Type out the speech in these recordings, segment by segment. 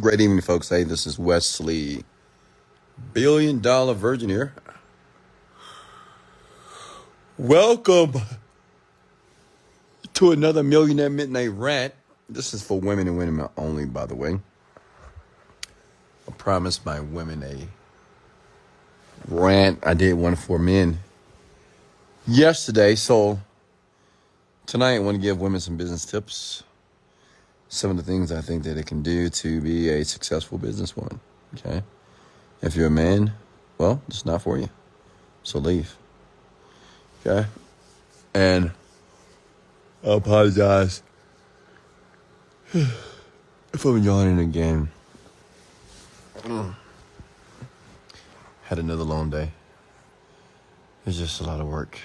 Great evening, folks. Hey, this is Wesley, Virgin here. Welcome to another Millionaire Midnight rant. This is for women and women only, by the way. I promised my women a rant. I did one for men yesterday, so tonight I want to give women some business tips. Some of the things I think that it can do to be a successful businesswoman. Okay, if you're a man, well, it's not for you, so leave. Okay, and I apologize if I'm yawning again. Had another long day. It's just a lot of work,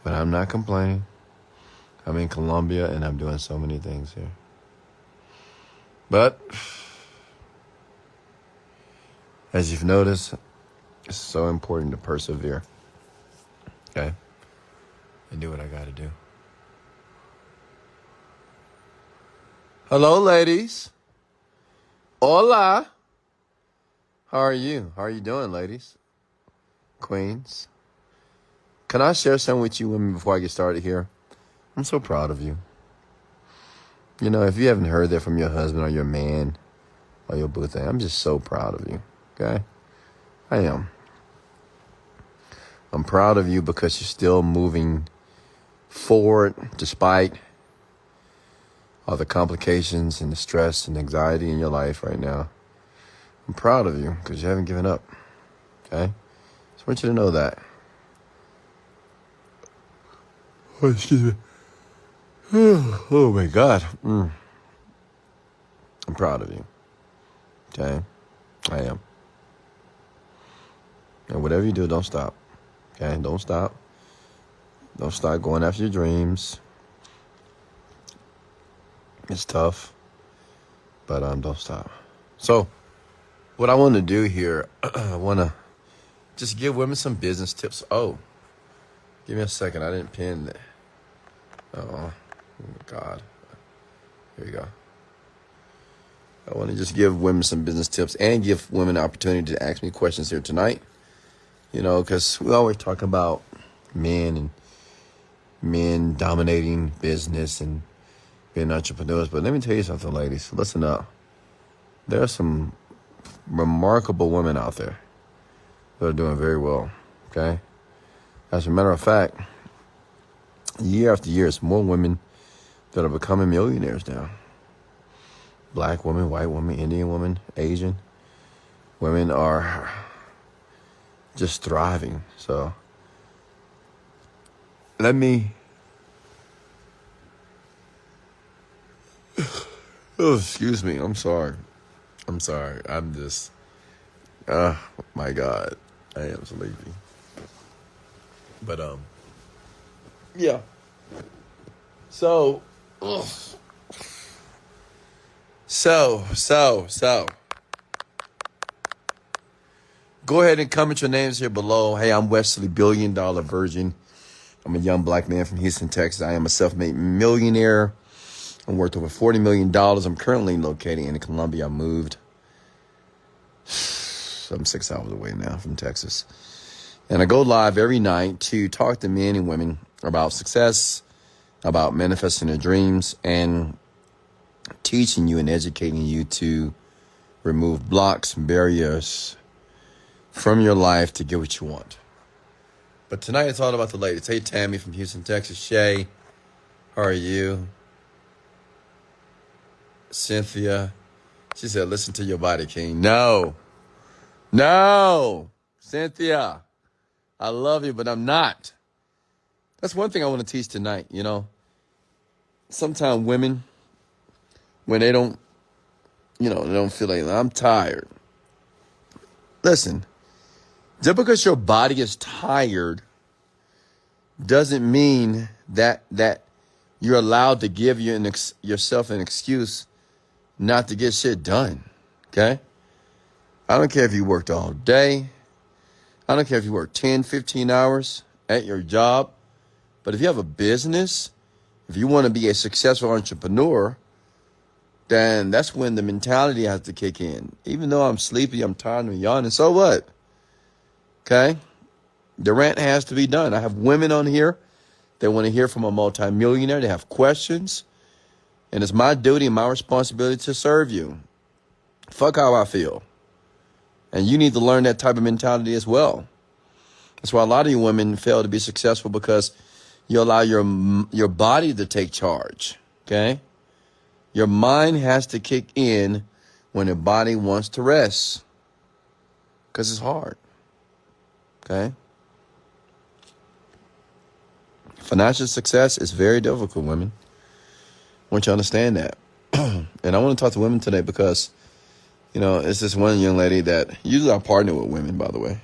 but I'm not complaining. I'm in Colombia, and I'm doing so many things here. But, as you've noticed, it's so important to persevere. Okay? And do what I gotta do. Hello, ladies. Hola. How are you? How are you doing, ladies? Queens? Can I share something with you women before I get started here? I'm so proud of you. You know, if you haven't heard that from your husband or your man or your boo thing, I'm just so proud of you, okay? I am. I'm proud of you because you're still moving forward despite all the complications and the stress and anxiety in your life right now. I'm proud of you because you haven't given up, okay? So I want you to know that. Oh, excuse me. Oh my God. I'm proud of you. Okay? I am. And whatever you do, don't stop. Okay? Don't stop. Don't stop going after your dreams. It's tough. But don't stop. So, what I want to do here, I want to just give women some business tips. Oh, give me a second. I didn't pin that. Oh my God. Here you go. I want to just give women some business tips and give women the opportunity to ask me questions here tonight. You know, because we always talk about men and men dominating business and being entrepreneurs. But let me tell you something, ladies. Listen up. There are some remarkable women out there that are doing very well. Okay? As a matter of fact, year after year, it's more women that are becoming millionaires now. Black women, white women, Indian women, Asian women are just thriving. So let me, oh, excuse me. I'm sorry. I'm just, my God, I am sleepy. But, yeah. So, go ahead and comment your names here below. Hey, I'm Wesley, $1 billion Virgin. I'm a young black man from Houston, Texas. I am a self-made millionaire. I'm worth over $40 million. I'm currently located in Colombia. I moved. I'm 6 hours away now from Texas. And I go live every night to talk to men and women about success, about manifesting their dreams, and teaching you and educating you to remove blocks and barriers from your life to get what you want. But tonight it's all about the ladies. Hey, Tammy from Houston, Texas. Shay, how are you? Cynthia, she said, listen to your body, King. No, Cynthia, I love you, but I'm not. That's one thing I want to teach tonight, you know. Sometimes women, when they don't feel like, I'm tired. Listen, just because your body is tired doesn't mean that you're allowed to give yourself an excuse not to get shit done, okay? I don't care if you worked all day. I don't care if you work 10, 15 hours at your job. But if you have a business, if you want to be a successful entrepreneur, then that's when the mentality has to kick in. Even though I'm sleepy, I'm tired, I'm yawning, so what? Okay? The rant has to be done. I have women on here. They want to hear from a multimillionaire. They have questions. And it's my duty and my responsibility to serve you. Fuck how I feel. And you need to learn that type of mentality as well. That's why a lot of you women fail to be successful, because you allow your body to take charge. Okay? Your mind has to kick in when your body wants to rest. Because it's hard. Okay? Financial success is very difficult, women. I want you to understand that. And I want to talk to women today because, it's this one young lady that usually I partner with women, by the way.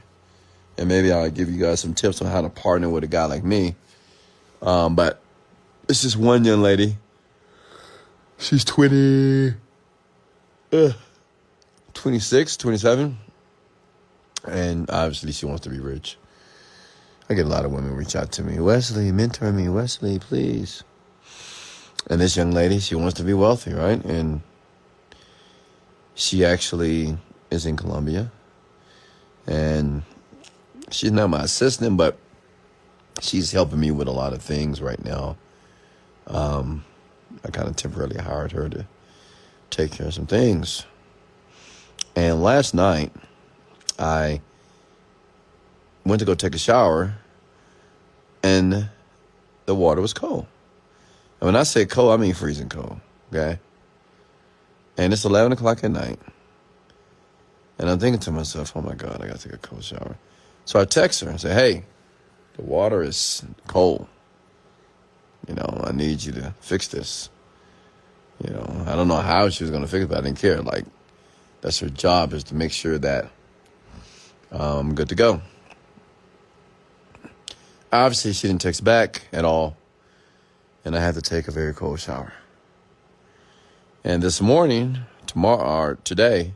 And maybe I'll give you guys some tips on how to partner with a guy like me. But it's this one young lady. She's 26, 27. And obviously she wants to be rich. I get a lot of women reach out to me. Wesley, mentor me. Wesley, please. And this young lady, she wants to be wealthy, right? And she actually is in Colombia. And she's not my assistant, but she's helping me with a lot of things right now. I kind of temporarily hired her to take care of some things. And last night, I went to go take a shower, and the water was cold. And when I say cold, I mean freezing cold, okay? And it's 11 o'clock at night. And I'm thinking to myself, oh my God, I got to take a cold shower. So I text her and say, hey, the water is cold. I need you to fix this. I don't know how she was going to fix it, but I didn't care. Like, that's her job, is to make sure that I'm good to go. Obviously, she didn't text back at all. And I had to take a very cold shower. And this morning, today,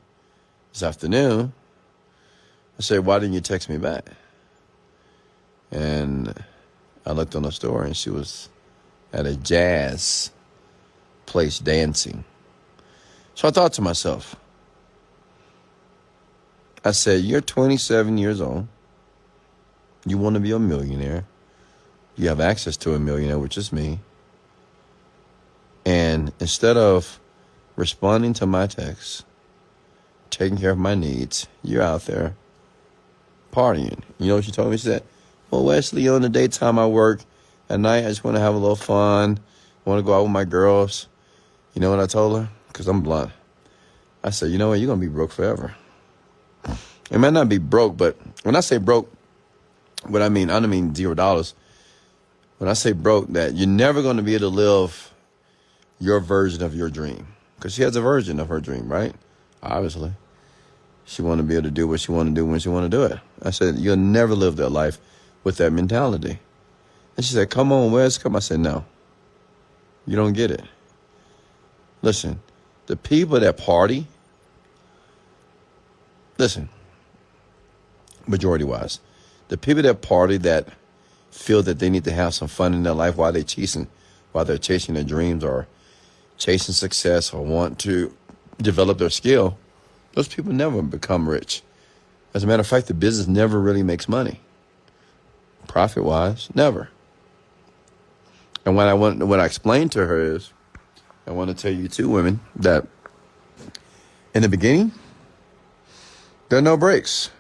this afternoon, I said, why didn't you text me back? And I looked on the store, and she was at a jazz place dancing. So I thought to myself, I said, you're 27 years old. You want to be a millionaire. You have access to a millionaire, which is me. And instead of responding to my texts, taking care of my needs, you're out there partying. You know what she told me? She said, well, Wesley, in the daytime I work. At night, I just want to have a little fun. I want to go out with my girls. You know what I told her? Because I'm blunt. I said, you know what? You're going to be broke forever. It might not be broke, but when I say broke, what I don't mean $0. When I say broke, that you're never going to be able to live your version of your dream. Because she has a version of her dream, right? Obviously. She want to be able to do what she want to do when she want to do it. I said, you'll never live that life with that mentality. And she said, come on, Wes, come. I said, no. You don't get it. Listen, the people that party, majority-wise, the people that party that feel that they need to have some fun in their life while they're chasing their dreams or chasing success or want to develop their skill, those people never become rich. As a matter of fact, the business never really makes money. Profit-wise, never. And what I explained to her is, I want to tell you two women that in the beginning, there are no breaks.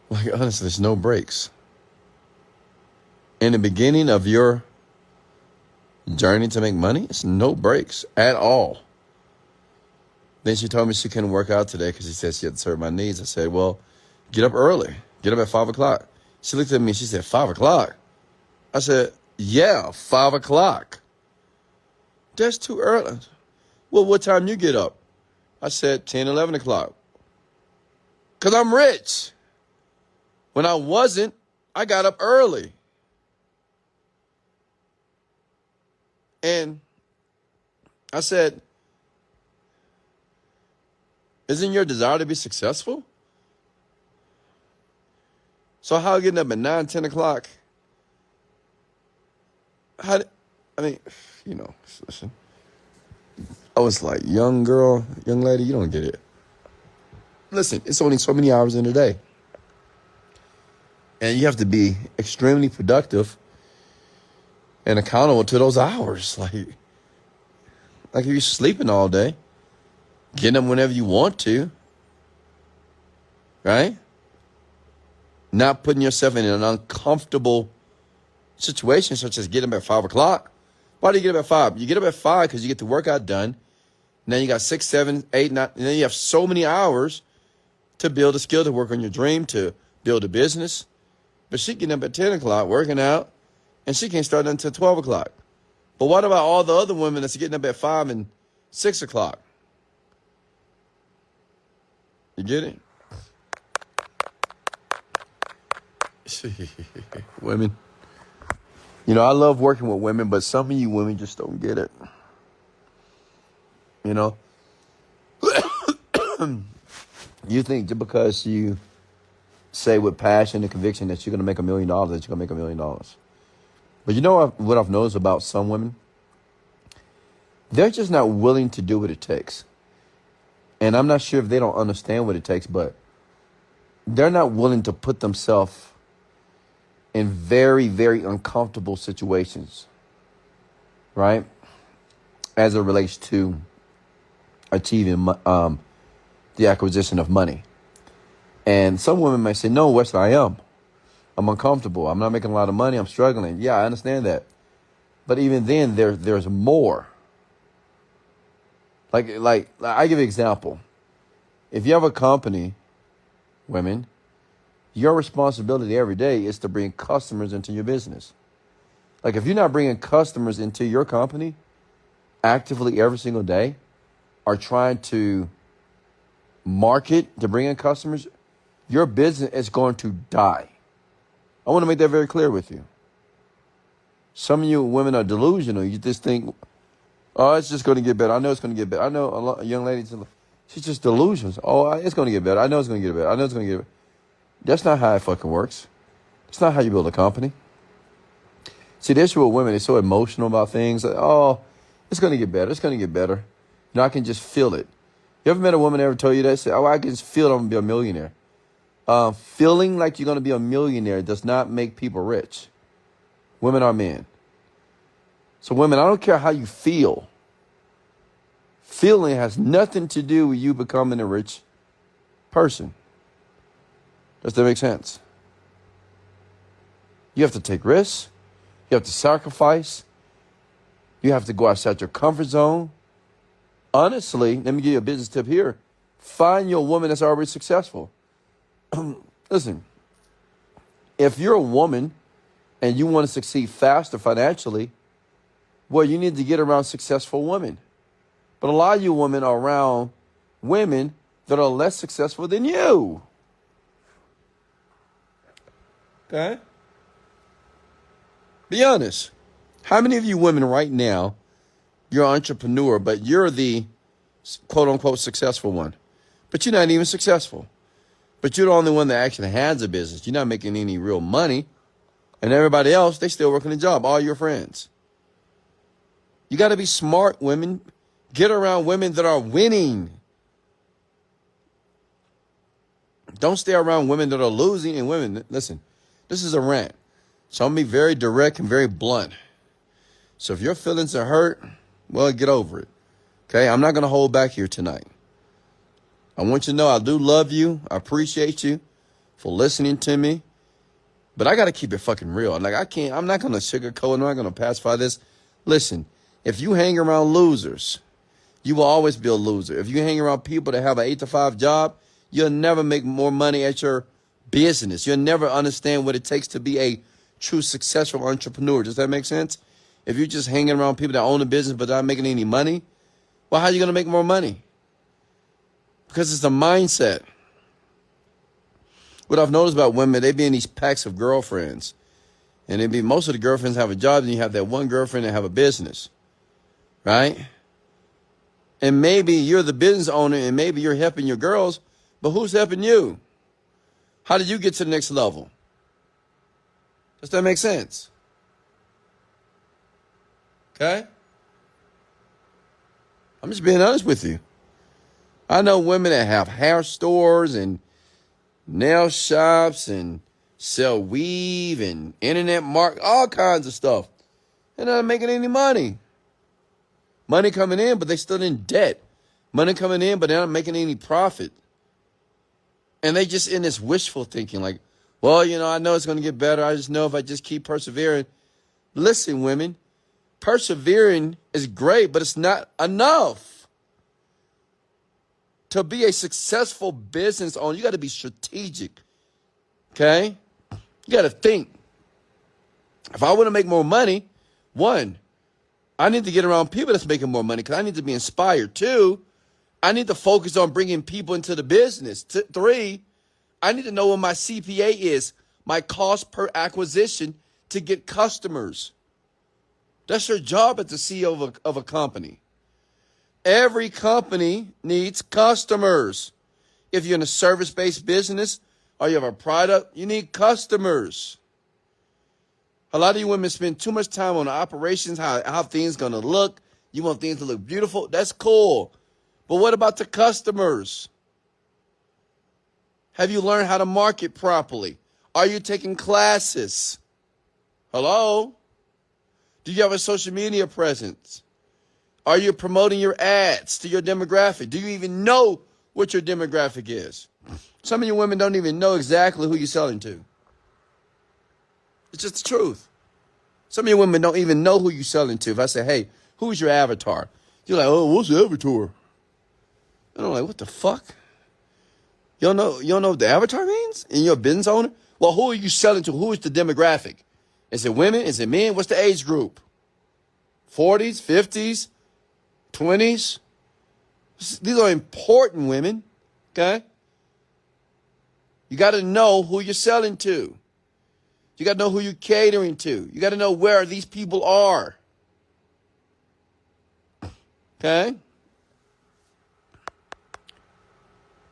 Like, honestly, there's no breaks. In the beginning of your journey to make money, it's no breaks at all. Then she told me she couldn't work out today because she said she had to serve my needs. I said, well, get up early. Get up at 5 o'clock. She looked at me and she said, 5 o'clock? I said, yeah, 5 o'clock. That's too early. Well, what time you get up? I said 10, 11 o'clock. Because I'm rich. When I wasn't, I got up early. And I said, isn't your desire to be successful? So how getting up at 9, 10 o'clock? Listen. I was like, young girl, young lady, you don't get it. Listen, it's only so many hours in a day. And you have to be extremely productive and accountable to those hours. Like if you're sleeping all day, getting up whenever you want to, right? Not putting yourself in an uncomfortable situation such as getting up at 5 o'clock. Why do you get up at 5? You get up at 5 because you get the workout done. Then you got 6, 7, 8, 9, and then you have so many hours to build a skill, to work on your dream, to build a business. But she getting up at 10 o'clock, working out, and she can't start until 12 o'clock. But what about all the other women that's getting up at 5 and 6 o'clock? You get it? Women. You know, I love working with women, but some of you women just don't get it. You know? You think just because you say with passion and conviction that you're going to make $1 million, that you're going to make $1 million. But you know what I've noticed about some women? They're just not willing to do what it takes. And I'm not sure if they don't understand what it takes, but they're not willing to put themselves in very, very uncomfortable situations, right? As it relates to achieving the acquisition of money. And some women might say, no, Wesley, I am. I'm uncomfortable. I'm not making a lot of money. I'm struggling. Yeah, I understand that. But even then, there's more. Like I give you an example. If you have a company, women, your responsibility every day is to bring customers into your business. Like if you're not bringing customers into your company actively every single day, or trying to market to bring in customers, your business is going to die. I want to make that very clear with you. Some of you women are delusional. You just think, oh, it's just going to get better. I know it's going to get better. I know a young lady, she's just delusions. Oh, it's going to get better. I know it's going to get better. I know it's going to get better. That's not how it fucking works. That's not how you build a company. See, the issue with women, they're so emotional about things. Like, oh, it's going to get better. It's going to get better. You know, I can just feel it. You ever met a woman that ever told you that? Say, oh, I can just feel I'm going to be a millionaire. Feeling like you're going to be a millionaire does not make people rich. Women are men. So women, I don't care how you feel. Feeling has nothing to do with you becoming a rich person. Does that make sense? You have to take risks. You have to sacrifice. You have to go outside your comfort zone. Honestly, let me give you a business tip here. Find your woman that's already successful. Listen, if you're a woman and you want to succeed faster financially, well, you need to get around successful women. But a lot of you women are around women that are less successful than you. Okay? Be honest. How many of you women right now, you're an entrepreneur, but you're the quote-unquote successful one. But you're not even successful. But you're the only one that actually has a business. You're not making any real money. And everybody else, they still working a job, all your friends. You got to be smart, women. Get around women that are winning. Don't stay around women that are losing. And women, listen, this is a rant. So I'm going to be very direct and very blunt. So if your feelings are hurt, well, get over it. Okay? I'm not going to hold back here tonight. I want you to know I do love you. I appreciate you for listening to me. But I got to keep it fucking real. I'm not going to sugarcoat. I'm not going to pacify this. Listen, if you hang around losers, you will always be a loser. If you hang around people that have an 8-to-5 job, you'll never make more money at your business. You'll never understand what it takes to be a true successful entrepreneur. Does that make sense? If you're just hanging around people that own a business but not making any money, well, how are you going to make more money? Because it's a mindset. What I've noticed about women, they be in these packs of girlfriends. And most of the girlfriends have a job, and you have that one girlfriend that have a business. Right? And maybe you're the business owner, and maybe you're helping your girls, but who's helping you? How did you get to the next level? Does that make sense? Okay? I'm just being honest with you. I know women that have hair stores and nail shops and sell weave and internet all kinds of stuff. They're not making any money. Money coming in, but they still in debt. Money coming in, but they're not making any profit. And they just in this wishful thinking like, well, I know it's going to get better. I just know if I just keep persevering. Listen, women, persevering is great, but it's not enough. To be a successful business owner, you got to be strategic. Okay? You got to think. If I want to make more money, one, I need to get around people that's making more money because I need to be inspired. Two, I need to focus on bringing people into the business. Three, I need to know what my CPA is, my cost per acquisition to get customers. That's your job as the CEO of a company. Every company needs customers. If you're in a service-based business or you have a product, you need customers. A lot of you women spend too much time on the operations, how things going to look. You want things to look beautiful. That's cool. But what about the customers? Have you learned how to market properly? Are you taking classes? Hello? Do you have a social media presence? Are you promoting your ads to your demographic? Do you even know what your demographic is? Some of you women don't even know exactly who you're selling to. It's just the truth. Some of you women don't even know who you're selling to. If I say, hey, who's your avatar? You're like, oh, what's the avatar? And I'm like, what the fuck? You don't know what the avatar means? And you're a business owner? Well, who are you selling to? Who is the demographic? Is it women? Is it men? What's the age group? 40s, 50s, 20s? These are important women, okay? You got to know who you're selling to. You got to know who you're catering to. You got to know where these people are. Okay?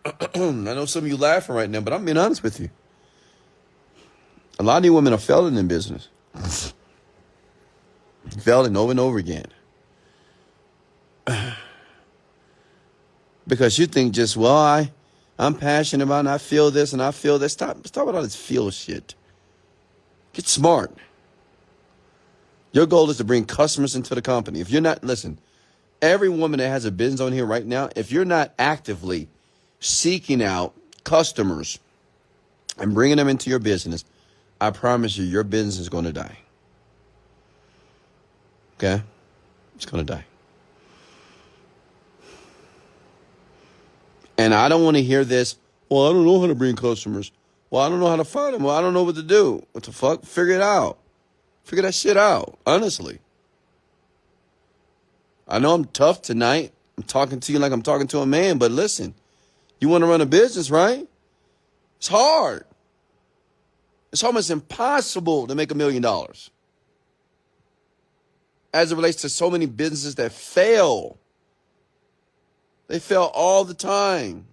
I know some of you laughing right now, but I'm being honest with you. A lot of you women are failing in business. Failing over and over again. Because you think just, well, I'm passionate about it and I feel this and I feel that. Stop with all this feel shit. Get smart. Your goal is to bring customers into the company. If you're not, listen, every woman that has a business on here right now, if you're not actively seeking out customers and bringing them into your business, I promise you, your business is going to die. Okay? It's going to die. And I don't want to hear this, well, I don't know how to bring customers. Well, I don't know how to find them. Well, I don't know what to do. What the fuck? Figure it out. Figure that shit out, honestly. I know I'm tough tonight. I'm talking to you like I'm talking to a man, but listen, you want to run a business, right? It's hard. It's almost impossible to make $1 million. As it relates to so many businesses that fail. They fail all the time.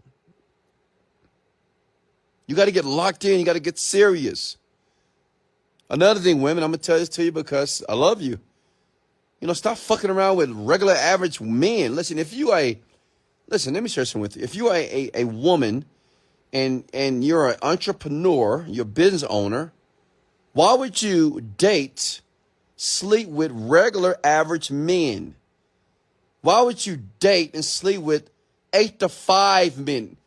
You got to get locked in. You got to get serious. Another thing, women, I'm going to tell this to you because I love you. Stop fucking around with regular average men. Listen, let me share something with you. If you are a woman and you're an entrepreneur, you're a business owner, why would you sleep with regular average men? Why would you date and sleep with 8 to 5 men?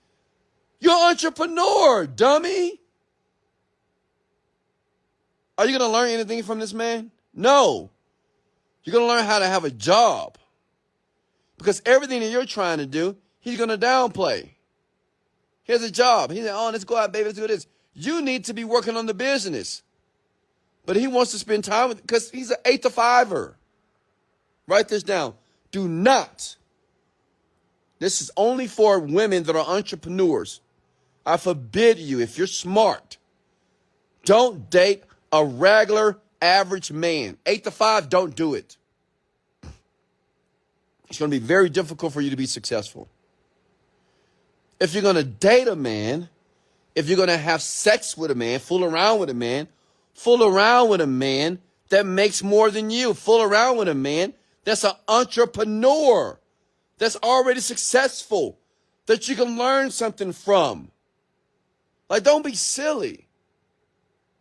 You're an entrepreneur, dummy. Are you going to learn anything from this man? No. You're going to learn how to have a job. Because everything that you're trying to do, he's going to downplay. Here's a job. He's like, oh, let's go out, baby, let's do this. You need to be working on the business. But he wants to spend time with, because he's an 8 to 5er. Write this down. Do not. This is only for women that are entrepreneurs. I forbid you, if you're smart, don't date a regular average man. 8 to 5, don't do it. It's going to be very difficult for you to be successful. If you're going to date a man, if you're going to have sex with a man, fool around with a man that makes more than you. Fool around with a man that's an entrepreneur. that's already successful that you can learn something from. Like, don't be silly.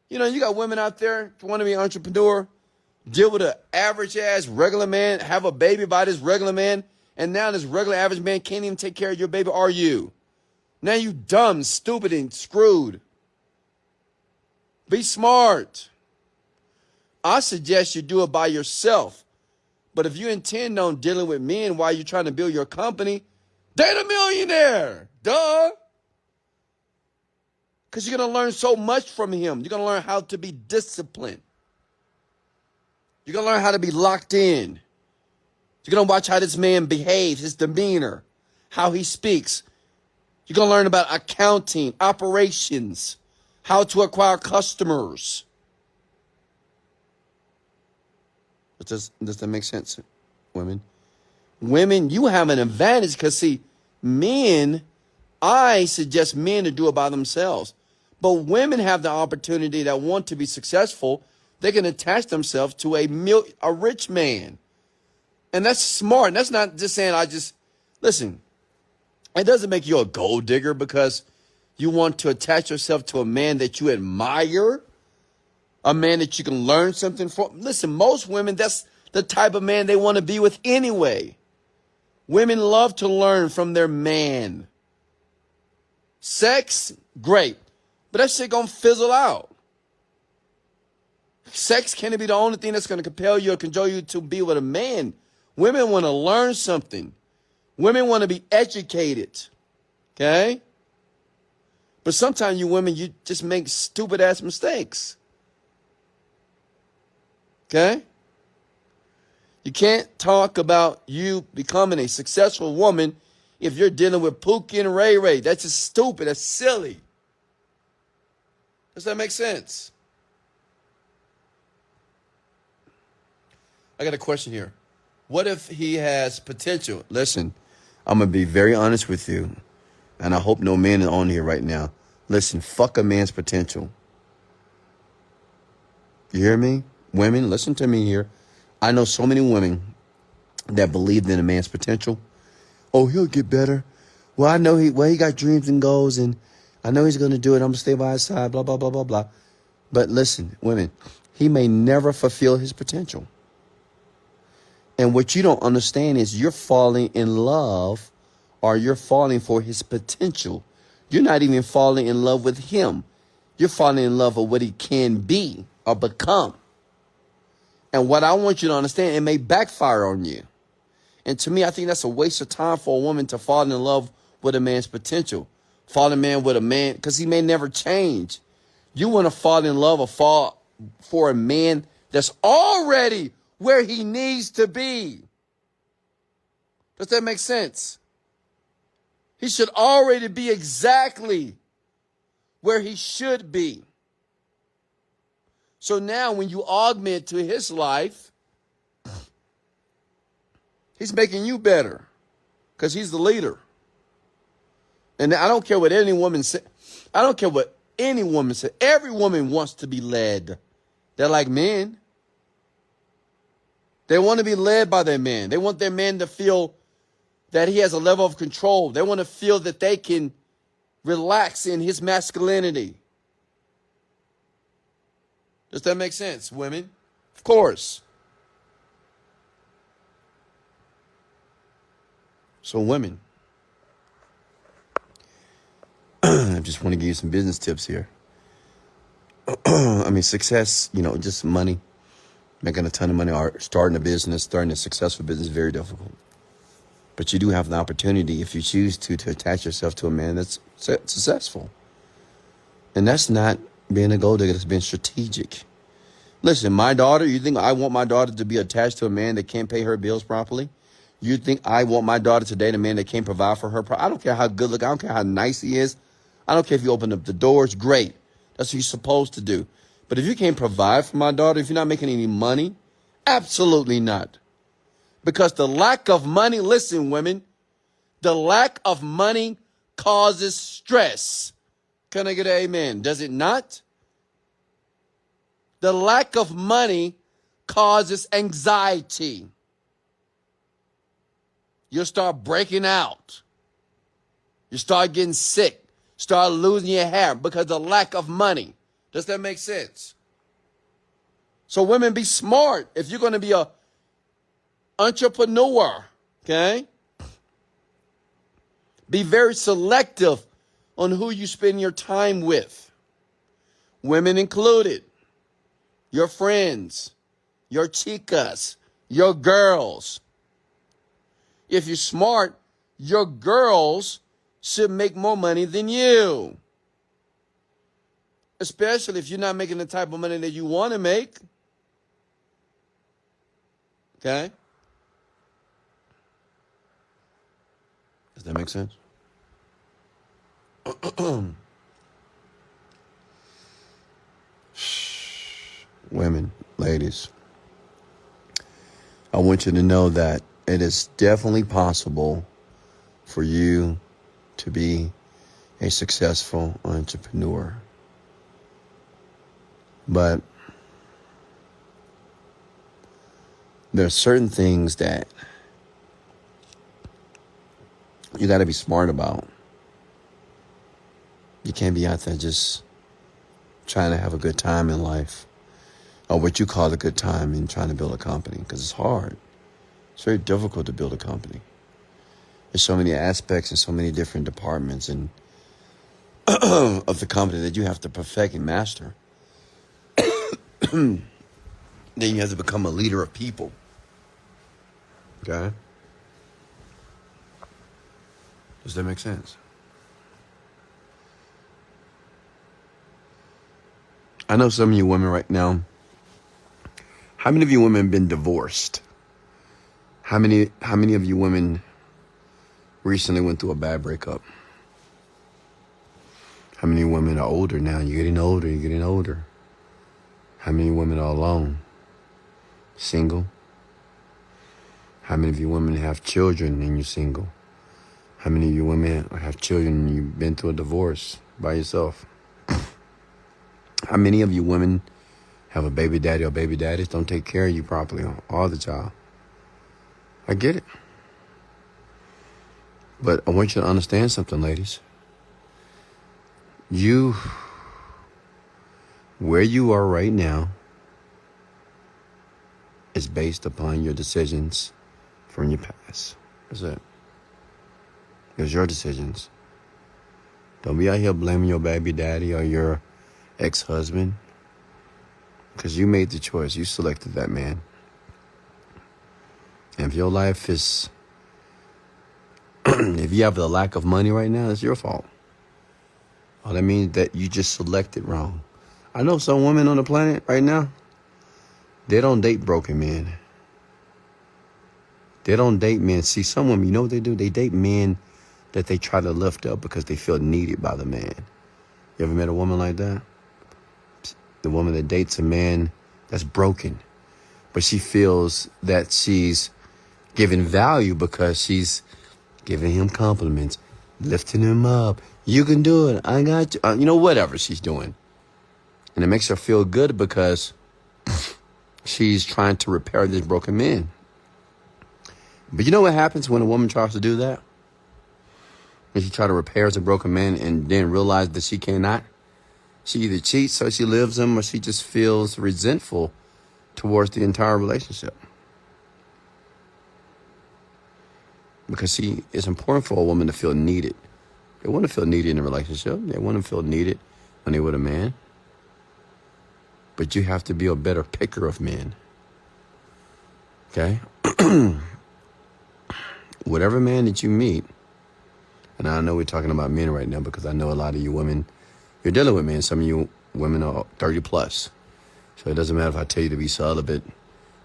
You know, you got women out there who want to be an entrepreneur, deal with an average ass regular man, have a baby by this regular man, and now this regular average man can't even take care of your baby, are you? Now you dumb, stupid, and screwed. Be smart. I suggest you do it by yourself. But if you intend on dealing with men while you're trying to build your company, date a millionaire. Duh. Because you're going to learn so much from him. You're going to learn how to be disciplined. You're going to learn how to be locked in. You're going to watch how this man behaves, his demeanor, how he speaks. You're going to learn about accounting, operations, how to acquire customers. Does that make sense, women? Women, you have an advantage because, see, men, I suggest men to do it by themselves. But women have the opportunity that want to be successful. They can attach themselves to a rich man. And that's smart. And that's not just saying listen, it doesn't make you a gold digger because you want to attach yourself to a man that you admire, a man that you can learn something from. Listen, most women, that's the type of man they want to be with anyway. Women love to learn from their man. Sex, great. But that shit gonna fizzle out. Sex can't be the only thing that's gonna compel you or cajole you to be with a man. Women want to learn something. Women want to be educated. Okay? But sometimes you women, you just make stupid ass mistakes. Okay? You can't talk about you becoming a successful woman if you're dealing with Pookie and Ray Ray. That's just stupid. That's silly. Does that make sense? I got a question here. What if he has potential? Listen, I'm going to be very honest with you. And I hope no man is on here right now. Listen, fuck a man's potential. You hear me? Women, listen to me here. I know so many women that believed in a man's potential. Oh, he'll get better. Well, I know he got dreams and goals, and I know he's going to do it. I'm going to stay by his side, blah, blah, blah, blah, blah. But listen, women, he may never fulfill his potential. And what you don't understand is you're falling in love, or you're falling for his potential. You're not even falling in love with him. You're falling in love with what he can be or become. And what I want you to understand, it may backfire on you. And to me, I think that's a waste of time for a woman to fall in love with a man's potential. Fall in love with a man, because he may never change. You want to fall in love or fall for a man that's already where he needs to be. Does that make sense? He should already be exactly where he should be. So now when you augment to his life, he's making you better because he's the leader. And I don't care what any woman said. I don't care what any woman said. Every woman wants to be led. They're like men. They want to be led by their man. They want their man to feel that he has a level of control. They want to feel that they can relax in his masculinity. Does that make sense, women? Of course. So women, I just want to give you some business tips here. I mean, success, just money, making a ton of money, or starting a business, starting a successful business is very difficult. But you do have the opportunity, if you choose to attach yourself to a man that's successful. And that's not being a gold digger, that's being strategic. Listen, my daughter, you think I want my daughter to be attached to a man that can't pay her bills properly? You think I want my daughter to date a man that can't provide for her? I don't care how good looking, I don't care how nice he is. I don't care if you open up the doors, great. That's what you're supposed to do. But if you can't provide for my daughter, if you're not making any money, absolutely not. Because the lack of money, listen, women, the lack of money causes stress. Can I get an amen? Does it not? The lack of money causes anxiety. You'll start breaking out. You start getting sick. Start losing your hair because of lack of money. Does that make sense? So women, be smart. If you're going to be a entrepreneur, okay? Be very selective on who you spend your time with. Women included. Your friends, your chicas, your girls. If you're smart, your girls should make more money than you. Especially if you're not making the type of money that you want to make. Okay? Does that make sense? Women, ladies, I want you to know that it is definitely possible for you to be a successful entrepreneur. But there are certain things that you got to be smart about. You can't be out there just trying to have a good time in life, or what you call a good time in trying to build a company, because it's hard. It's very difficult to build a company. There's so many aspects and so many different departments and of the company that you have to perfect and master. Then you have to become a leader of people. Okay? Does that make sense? I know some of you women right now. How many of you women have been divorced? How many of you women recently went through a bad breakup? How many women are older now? You're getting older. How many women are alone? Single? How many of you women have children and you're single? How many of you women have children and you've been through a divorce by yourself? How many of you women have a baby daddy or baby daddies don't take care of you properly all the time? I get it. But I want you to understand something, ladies. Where you are right now is based upon your decisions from your past. That's it. It was your decisions. Don't be out here blaming your baby daddy or your ex-husband, because you made the choice. You selected that man. And if your life is, if you have the lack of money right now, it's your fault. Well, that means that you just selected wrong. I know some women on the planet right now, they don't date broken men. They don't date men. See, some women, you know what they do? They date men that they try to lift up because they feel needed by the man. You ever met a woman like that? The woman that dates a man that's broken, but she feels that she's giving value because she's giving him compliments, lifting him up. You can do it. I got you. Whatever she's doing. And it makes her feel good because she's trying to repair this broken man. But you know what happens when a woman tries to do that? When she tries to repair a broken man and then realize that she cannot? She either cheats or she lives him, or she just feels resentful towards the entire relationship. Because it's important for a woman to feel needed. They want to feel needed in a relationship. They want to feel needed when they're with a man. But you have to be a better picker of men. Okay? Whatever man that you meet, and I know we're talking about men right now because I know a lot of you women, you're dealing with men. Some of you women are 30 plus. So it doesn't matter if I tell you to be celibate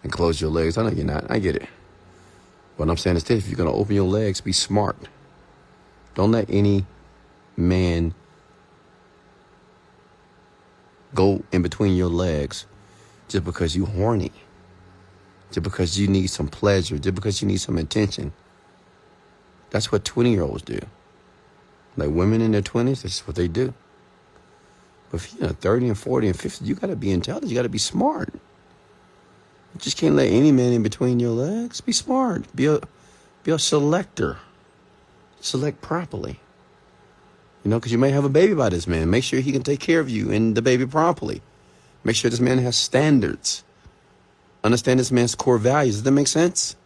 and close your legs. I know you're not. I get it. What I'm saying is this: if you're going to open your legs, be smart. Don't let any man go in between your legs just because you're horny, just because you need some pleasure, just because you need some attention. That's what 20-year-olds do. Like women in their 20s, that's what they do. But if you're 30 and 40 and 50, you got to be intelligent. You got to be smart. You just can't let any man in between your legs. Be smart. Be Be a selector. Select properly. You know, because you may have a baby by this man. Make sure he can take care of you and the baby properly. Make sure this man has standards. Understand this man's core values. Does that make sense?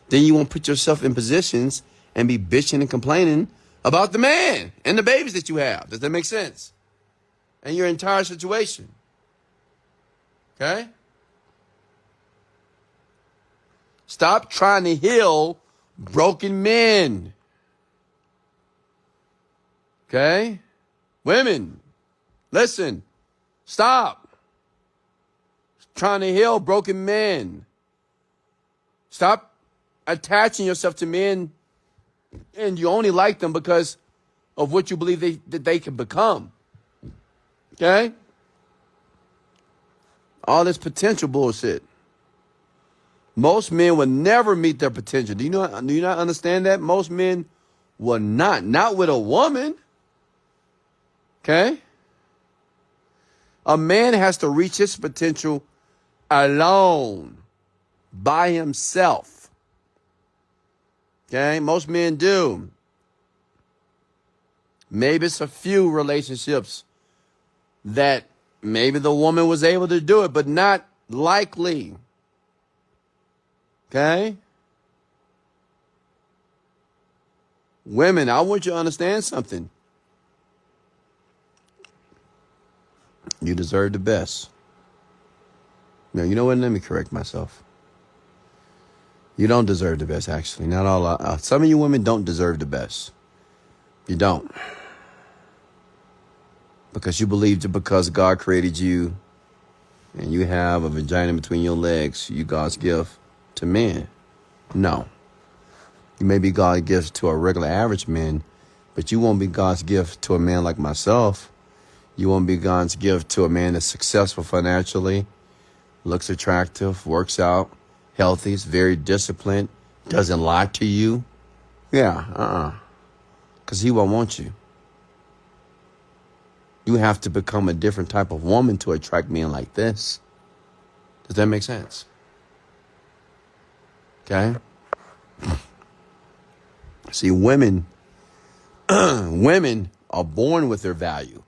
Then you won't put yourself in positions and be bitching and complaining about the man and the babies that you have. Does that make sense? And your entire situation. Okay? Stop trying to heal broken men. Okay? Women, listen. Stop trying to heal broken men. Stop attaching yourself to men and you only like them because of what you believe that they can become. Okay? All this potential bullshit. Most men will never meet their potential. Do you not understand that? Most men will not with a woman. Okay? A man has to reach his potential alone, by himself. Okay? Most men do. Maybe it's a few relationships that maybe the woman was able to do it, but not likely. Okay? Women, I want you to understand something. You deserve the best. No, you know what? Let me correct myself. You don't deserve the best, actually. Not all. Some of you women don't deserve the best. You don't. Because you believe that because God created you and you have a vagina between your legs, you God's gift to men. No. You may be God's gift to a regular average man, but you won't be God's gift to a man like myself. You won't be God's gift to a man that's successful financially, looks attractive, works out, healthy, is very disciplined, doesn't lie to you. Yeah, because he won't want you. You have to become a different type of woman to attract men like this. Does that make sense? Okay? See, women are born with their value.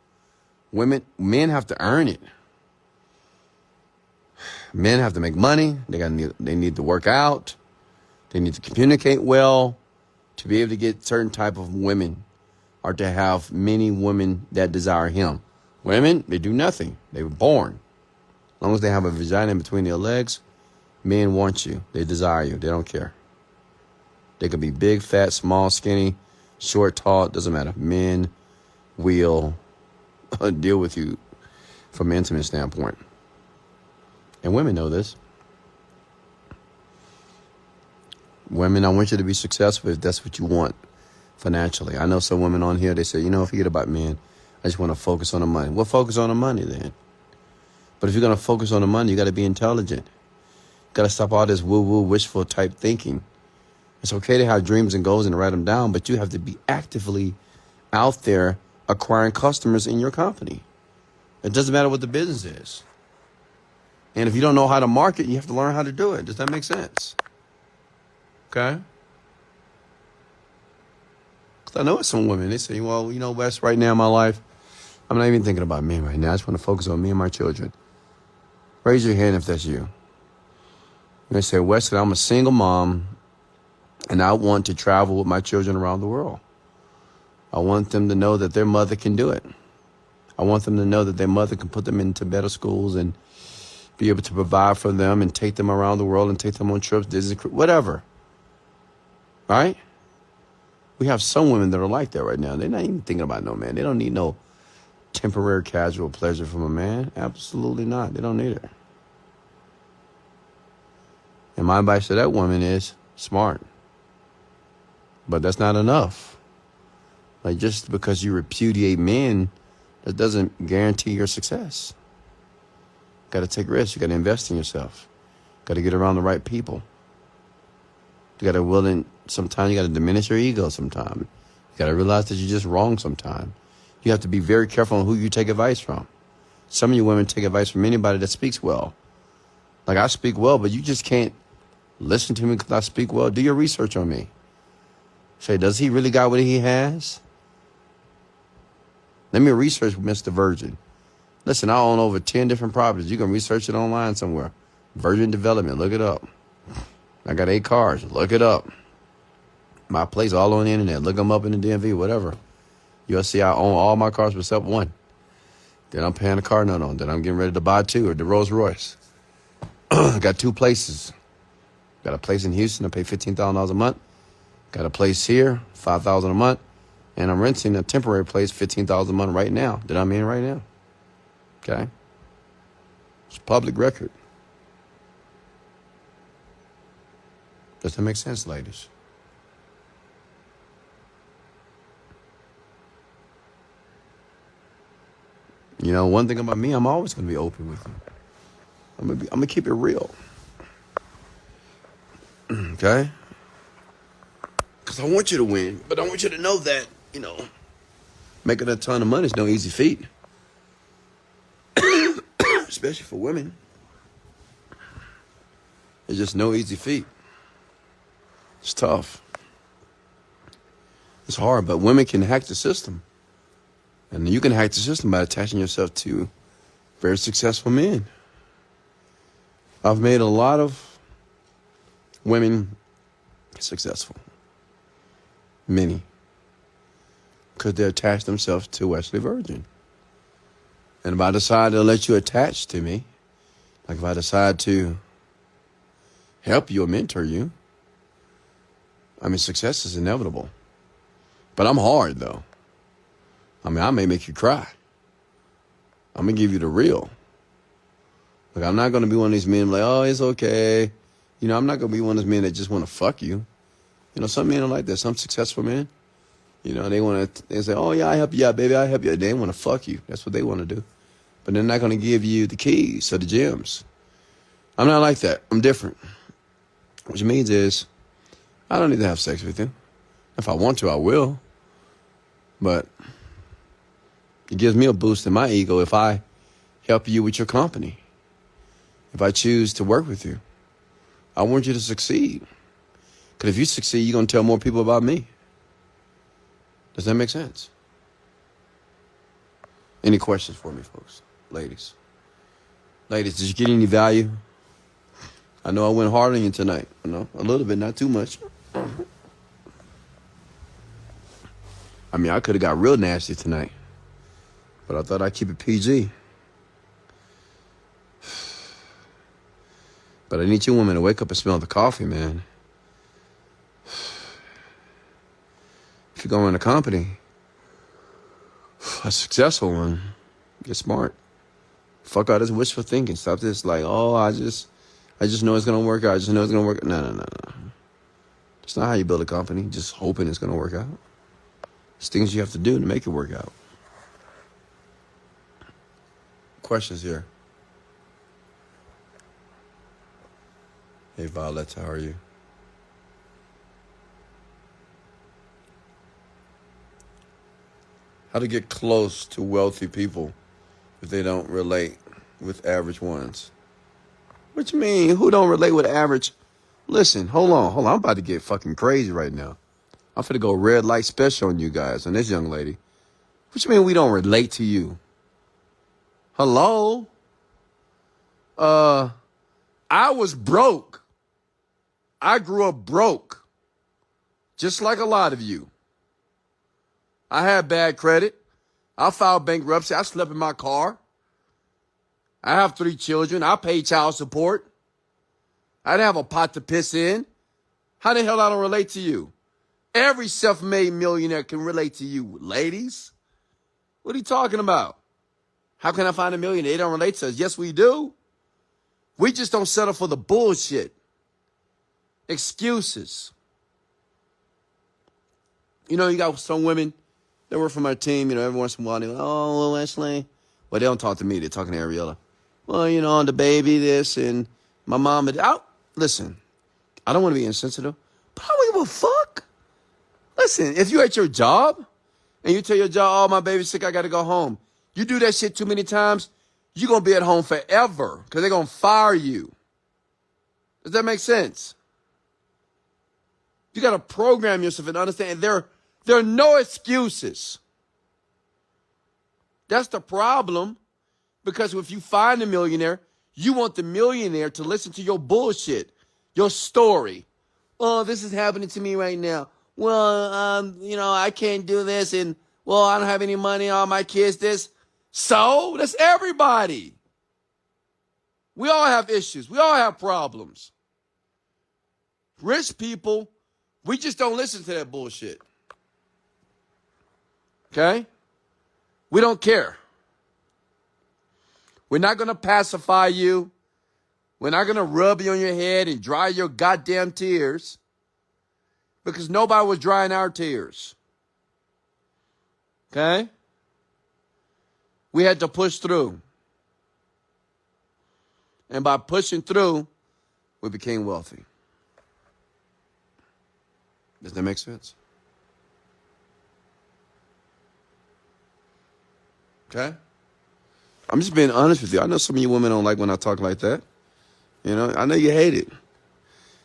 Men have to earn it. Men have to make money. They need to work out. They need to communicate well to be able to get certain type of women or to have many women that desire him. Women, they do nothing. They were born. As long as they have a vagina in between their legs, men want you. They desire you. They don't care. They could be big, fat, small, skinny, short, tall. It doesn't matter. Men will deal with you from an intimate standpoint. And women know this. Women, I want you to be successful if that's what you want financially. I know some women on here, they say, forget about men. I just want to focus on the money. Well, focus on the money then. But if you're going to focus on the money, you got to be intelligent. You got to stop all this woo-woo, wishful type thinking. It's okay to have dreams and goals and write them down, but you have to be actively out there acquiring customers in your company. It doesn't matter what the business is. And if you don't know how to market, you have to learn how to do it. Does that make sense? Okay? Because I know it's some women, they say, well, Wes, right now in my life, I'm not even thinking about me right now. I just want to focus on me and my children. Raise your hand if that's you. They say, Wes, I'm a single mom, and I want to travel with my children around the world. I want them to know that their mother can do it. I want them to know that their mother can put them into better schools and be able to provide for them and take them around the world and take them on trips, Disney, whatever. Right? We have some women that are like that right now. They're not even thinking about no man. They don't need no temporary casual pleasure from a man. Absolutely not. They don't need it. And my advice to that woman is smart. But that's not enough. Like, just because you repudiate men, that doesn't guarantee your success. You got to take risks. You got to invest in yourself. Got to get around the right people. You got to sometimes you got to diminish your ego sometimes. You got to realize that you're just wrong sometimes. You have to be very careful on who you take advice from. Some of you women take advice from anybody that speaks well. Like, I speak well, but you just can't Listen to me because I speak well. Do your research on me. Say, does he really got what he has? Let me research Mr. Virgin. Listen, I own over 10 different properties. You can research it online somewhere. Virgin Development, look it up. I got 8 cars, look it up. My place all on the internet. Look them up in the DMV, whatever. You'll see I own all my cars except one. Then I'm paying a car note on. Then I'm getting ready to buy 2, or the Rolls Royce. I got 2 places. Got a place in Houston, I pay $15,000 a month. Got a place here, $5,000 a month. And I'm renting a temporary place, $15,000 a month right now. That I'm in right now. Okay? It's public record. Does that make sense, ladies? You know, one thing about me, I'm always going to be open with you. I'm going to keep it real. Okay? Because I want you to win, but I want you to know that, you know, making a ton of money is no easy feat. Especially for women. It's just no easy feat. It's tough. It's hard, but women can hack the system. And you can hack the system by attaching yourself to very successful men. I've made a lot of women successful. Many. Because they attach themselves to Wesley Virgin. And if I decide to let you attach to me, like if I decide to help you or mentor you, I mean, success is inevitable. But I'm hard, though. I mean, I may make you cry. I'm going to give you the real. Like, I'm not going to be one of these men like, oh, it's okay. You know, I'm not going to be one of those men that just want to fuck you. You know, some men are like that. Some successful men, you know, they say, oh, yeah, I help you out, baby. I help you out. They want to fuck you. That's what they want to do. But they're not going to give you the keys or the gems. I'm not like that. I'm different. Which means is, I don't need to have sex with you. If I want to, I will. But it gives me a boost in my ego if I help you with your company. If I choose to work with you. I want you to succeed. Because if you succeed, you're going to tell more people about me. Does that make sense? Any questions for me, folks? Ladies. Ladies, did you get any value? I know I went hard on you tonight. You know, a little bit, not too much. I mean, I could have got real nasty tonight. But I thought I'd keep it PG. But I need you women to wake up and smell the coffee, man. If you're going to run a company, a successful one, get smart. Fuck all this wishful thinking. Stop this like, oh, I just know it's going to work out. I just know it's going to work out. No. It's not how you build a company, just hoping it's going to work out. It's things you have to do to make it work out. Questions here. Hey, Violet, how are you? How to get close to wealthy people if they don't relate with average ones. What you mean? Who don't relate with average? Listen, hold on. I'm about to get fucking crazy right now. I'm finna go red light special on you guys, on this young lady. What you mean we don't relate to you? Hello? I was broke. I grew up broke. Just like a lot of you. I had bad credit. I filed bankruptcy. I slept in my car. I have 3 children. I pay child support. I didn't have a pot to piss in. How the hell I don't relate to you? Every self-made millionaire can relate to you, ladies. What are you talking about? How can I find a millionaire? They don't relate to us. Yes, we do. We just don't settle for the bullshit. Excuses. You know, you got some women that work for my team, you know, every once in a while, they're like, oh, well, Wesley. Well, they don't talk to me. They're talking to Ariella. Well, you know, the baby, this, and my mom. Listen, I don't want to be insensitive, but I don't give a fuck. Listen, if you're at your job and you tell your job, oh, my baby's sick, I got to go home. You do that shit too many times, you're going to be at home forever because they're going to fire you. Does that make sense? You got to program yourself and understand there are no excuses. That's the problem. Because if you find a millionaire, you want the millionaire to listen to your bullshit, your story. Oh, this is happening to me right now. Well, I can't do this. And, well, I don't have any money on my kids. This. So that's everybody. We all have issues. We all have problems. Rich people, we just don't listen to that bullshit. Okay? We don't care. We're not going to pacify you. We're not going to rub you on your head and dry your goddamn tears. Because nobody was drying our tears. Okay? We had to push through. And by pushing through, we became wealthy. Does that make sense? Okay? I'm just being honest with you. I know some of you women don't like when I talk like that. You know, I know you hate it.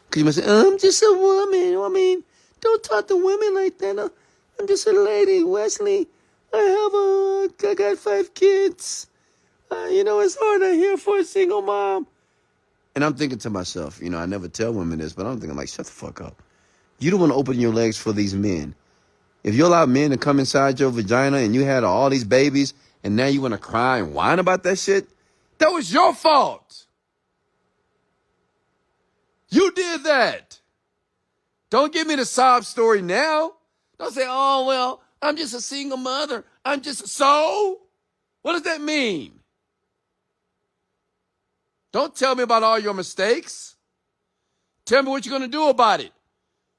Because you might say, I'm just a woman. I mean, don't talk to women like that. I'm just a lady, Wesley. I got 5 kids. It's hard out here for a single mom. And I'm thinking to myself, I never tell women this, but I'm thinking like, shut the fuck up. You don't want to open your legs for these men. If you allow men to come inside your vagina and you had all these babies and now you want to cry and whine about that shit, that was your fault. You did that. Don't give me the sob story now. Don't say, oh, well, I'm just a single mother. So? What does that mean? Don't tell me about all your mistakes. Tell me what you're going to do about it.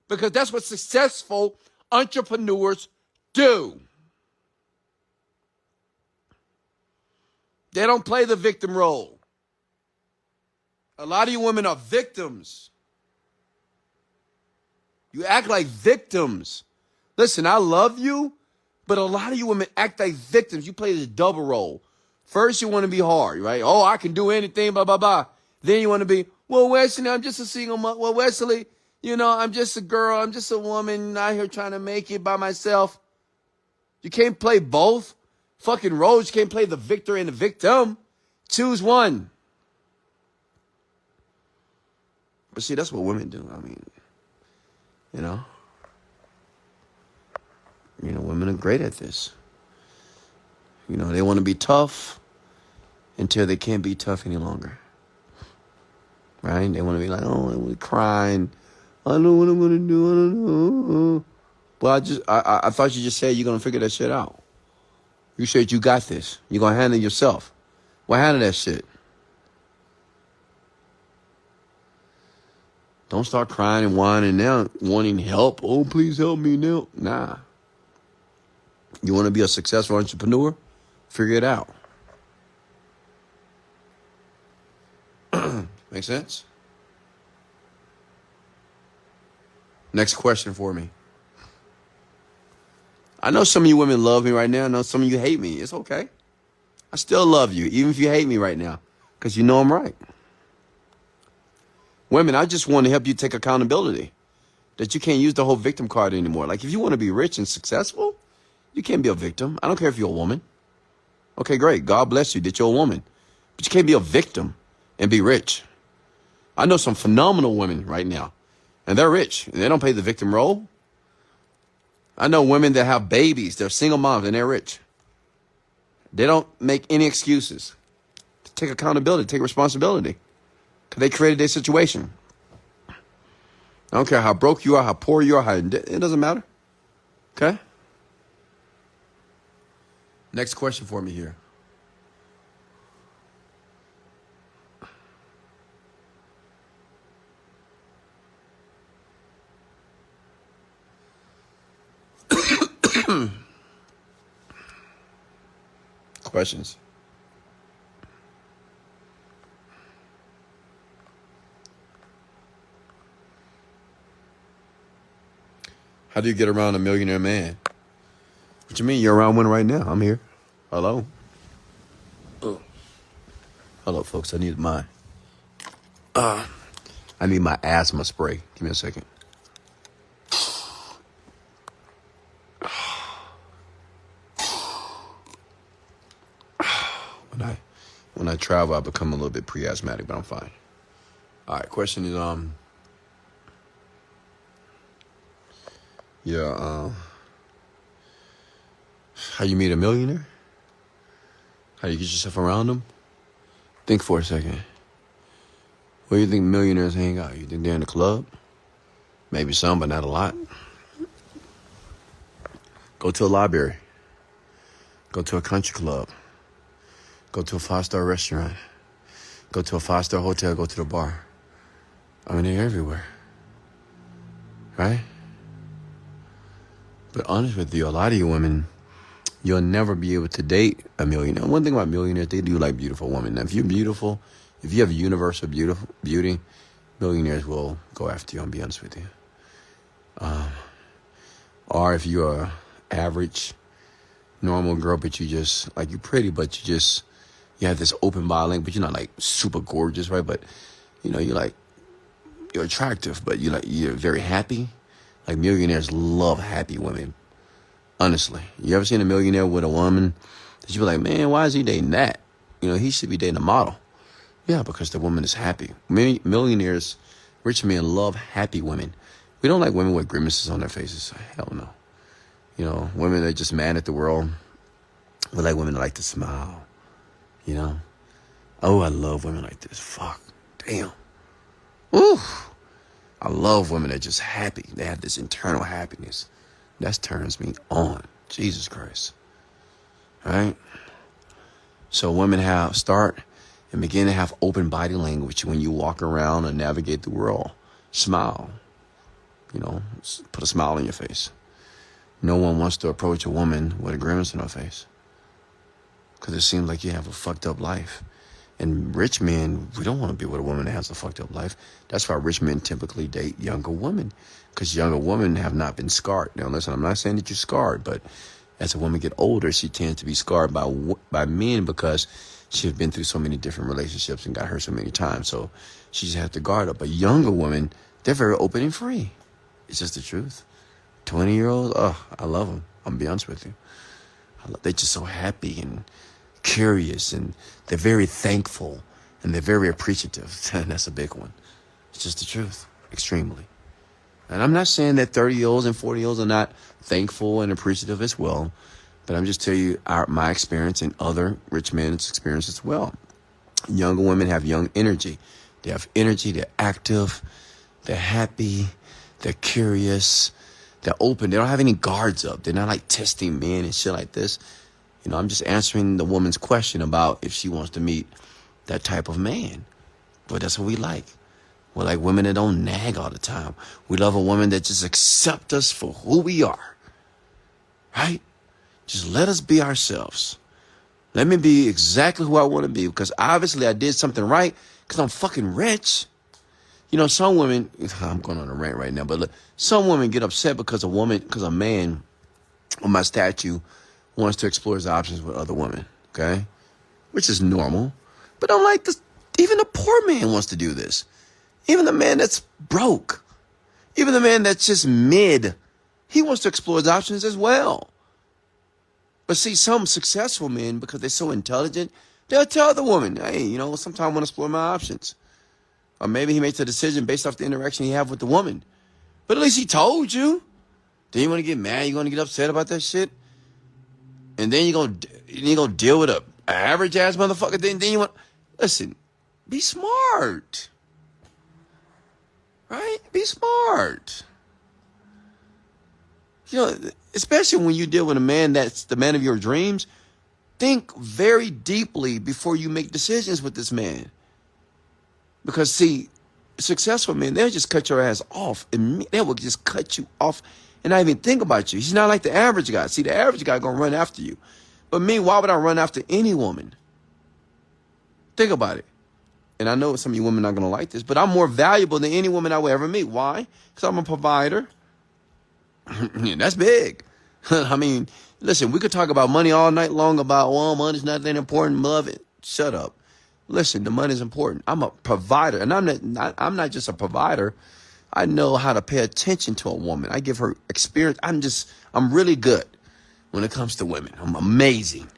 Because that's what successful entrepreneurs do. They don't play the victim role. A lot of you women are victims. You act like victims. Listen, I love you, but a lot of you women act like victims. You play this double role. First, you want to be hard, right? Oh, I can do anything, blah, blah, blah. Then you want to be, well, Wesley, I'm just a single mother. Well, Wesley, I'm just a girl. I'm just a woman out here trying to make it by myself. You can't play both fucking roles. You can't play the victor and the victim. Choose one. But see, that's what women do. I mean, women are great at this. They want to be tough until they can't be tough any longer. Right? They want to be like, oh, we're crying. I don't know what I'm going to do. I don't know. Well, I thought you just said you're going to figure that shit out. You said you got this. You're going to handle it yourself. Well, handle that shit. Don't start crying and whining now, wanting help. Oh, please help me now. Nah. You want to be a successful entrepreneur? Figure it out. Make sense? Next question for me. I know some of you women love me right now. I know some of you hate me. It's okay. I still love you, even if you hate me right now, because you know I'm right. Women, I just want to help you take accountability. That you can't use the whole victim card anymore. Like, if you want to be rich and successful, you can't be a victim. I don't care if you're a woman. Okay, great. God bless you that you're a woman. But you can't be a victim and be rich. I know some phenomenal women right now, and they're rich, and they don't play the victim role. I know women that have babies. They're single moms, and they're rich. They don't make any excuses. Take accountability, take responsibility, because they created their situation. I don't care how broke you are, how poor you are, it doesn't matter. Okay? Next question for me here. Questions. How do you get around a millionaire man? What you mean? You're around one right now. I'm here. Hello. Oh. Hello, folks. I need my asthma spray. Give me a second. When I travel, I become a little bit pre-asthmatic, but I'm fine. All right, question is, how you meet a millionaire? How you get yourself around them? Think for a second. Where do you think millionaires hang out? You think they're in the club? Maybe some, but not a lot. Go to a library. Go to a country club. Go to a 5-star restaurant. Go to a 5-star hotel. Go to the bar. I mean, they're everywhere. Right? But honest with you, a lot of you women, you'll never be able to date a millionaire. One thing about millionaires, they do like beautiful women. Now, if you're beautiful, if you have universal beauty, millionaires will go after you, I'll be honest with you. Or if you're average, normal girl, but you just, like, you're pretty, but you have this open body length, but you're not, like, super gorgeous, right? But, you know, you're attractive, but you're very happy. Like, millionaires love happy women. Honestly. You ever seen a millionaire with a woman that you be like, man, why is he dating that? You know, he should be dating a model. Yeah, because the woman is happy. Millionaires, rich men love happy women. We don't like women with grimaces on their faces. Hell no. You know, women that are just mad at the world. We like women that like to smile. You know? Oh, I love women like this. Fuck. Damn. Ooh. I love women that are just happy. They have this internal happiness. That turns me on. Jesus Christ. All right? So women start and begin to have open body language when you walk around and navigate the world. Smile. You know, put a smile on your face. No one wants to approach a woman with a grimace on her face. Because it seems like you have a fucked up life. And rich men, we don't want to be with a woman that has a fucked up life. That's why rich men typically date younger women. Because younger women have not been scarred. Now, listen, I'm not saying that you're scarred, but as a woman get older, she tends to be scarred by men because she's been through so many different relationships and got hurt so many times. So she just has to guard up. But younger women, they're very open and free. It's just the truth. 20-year-olds, oh, I love them. I'm going to be honest with you. They're just so happy and curious, and they're very thankful, and they're very appreciative. And that's a big one. It's just the truth, extremely. And I'm not saying that 30-year-olds and 40-year-olds are not thankful and appreciative as well, but I'm just telling you my experience and other rich men's experience as well. Younger women have young energy. They have energy, they're active, they're happy, they're curious, they're open. They don't have any guards up. They're not like testing men and shit like this. You know, I'm just answering the woman's question about if she wants to meet that type of man. But that's what we like. We like women that don't nag all the time. We love a woman that just accepts us for who we are. Right? Just let us be ourselves. Let me be exactly who I want to be, because obviously I did something right because I'm fucking rich. You know, some women, I'm going on a rant right now, but look, some women get upset because a man on my statue wants to explore his options with other women, okay? Which is normal. But I'm like, even a poor man wants to do this. Even the man that's broke. Even the man that's just mid. He wants to explore his options as well. But see, some successful men, because they're so intelligent, they'll tell the woman, hey, you know, sometimes I want to explore my options. Or maybe he makes a decision based off the interaction he have with the woman. But at least he told you. Then you want to get mad? You want to get upset about that shit? And then you're gonna deal with a average ass motherfucker. Then you want, listen, be smart. Right? Be smart. You know, especially when you deal with a man that's the man of your dreams, think very deeply before you make decisions with this man. Because see, successful men, they'll just cut your ass off. And they will just cut you off and not even think about you. He's not like the average guy. See, the average guy gonna run after you. But me, why would I run after any woman? Think about it. And I know some of you women are not gonna like this, but I'm more valuable than any woman I will ever meet. Why? Because I'm a provider. That's big. I mean, listen, we could talk about money all night long about, well, money's not that important, love it. Shut up. Listen, the money's important. I'm a provider, and I'm not just a provider. I know how to pay attention to a woman. I give her experience. I'm really good when it comes to women. I'm amazing.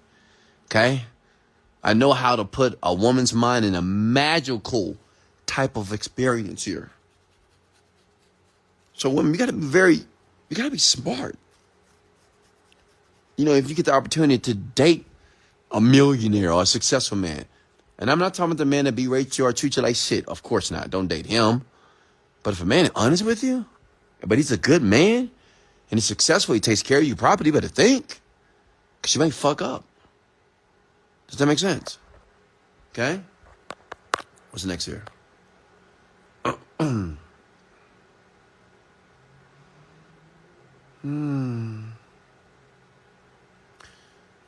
Okay? I know how to put a woman's mind in a magical type of experience here. So women, you gotta be smart. You know, if you get the opportunity to date a millionaire or a successful man, and I'm not talking about the man that berate you or treat you like shit. Of course not. Don't date him. But if a man is honest with you, but he's a good man, and he's successful, he takes care of you properly, you better think. Because you might fuck up. Does that make sense? Okay? What's next here?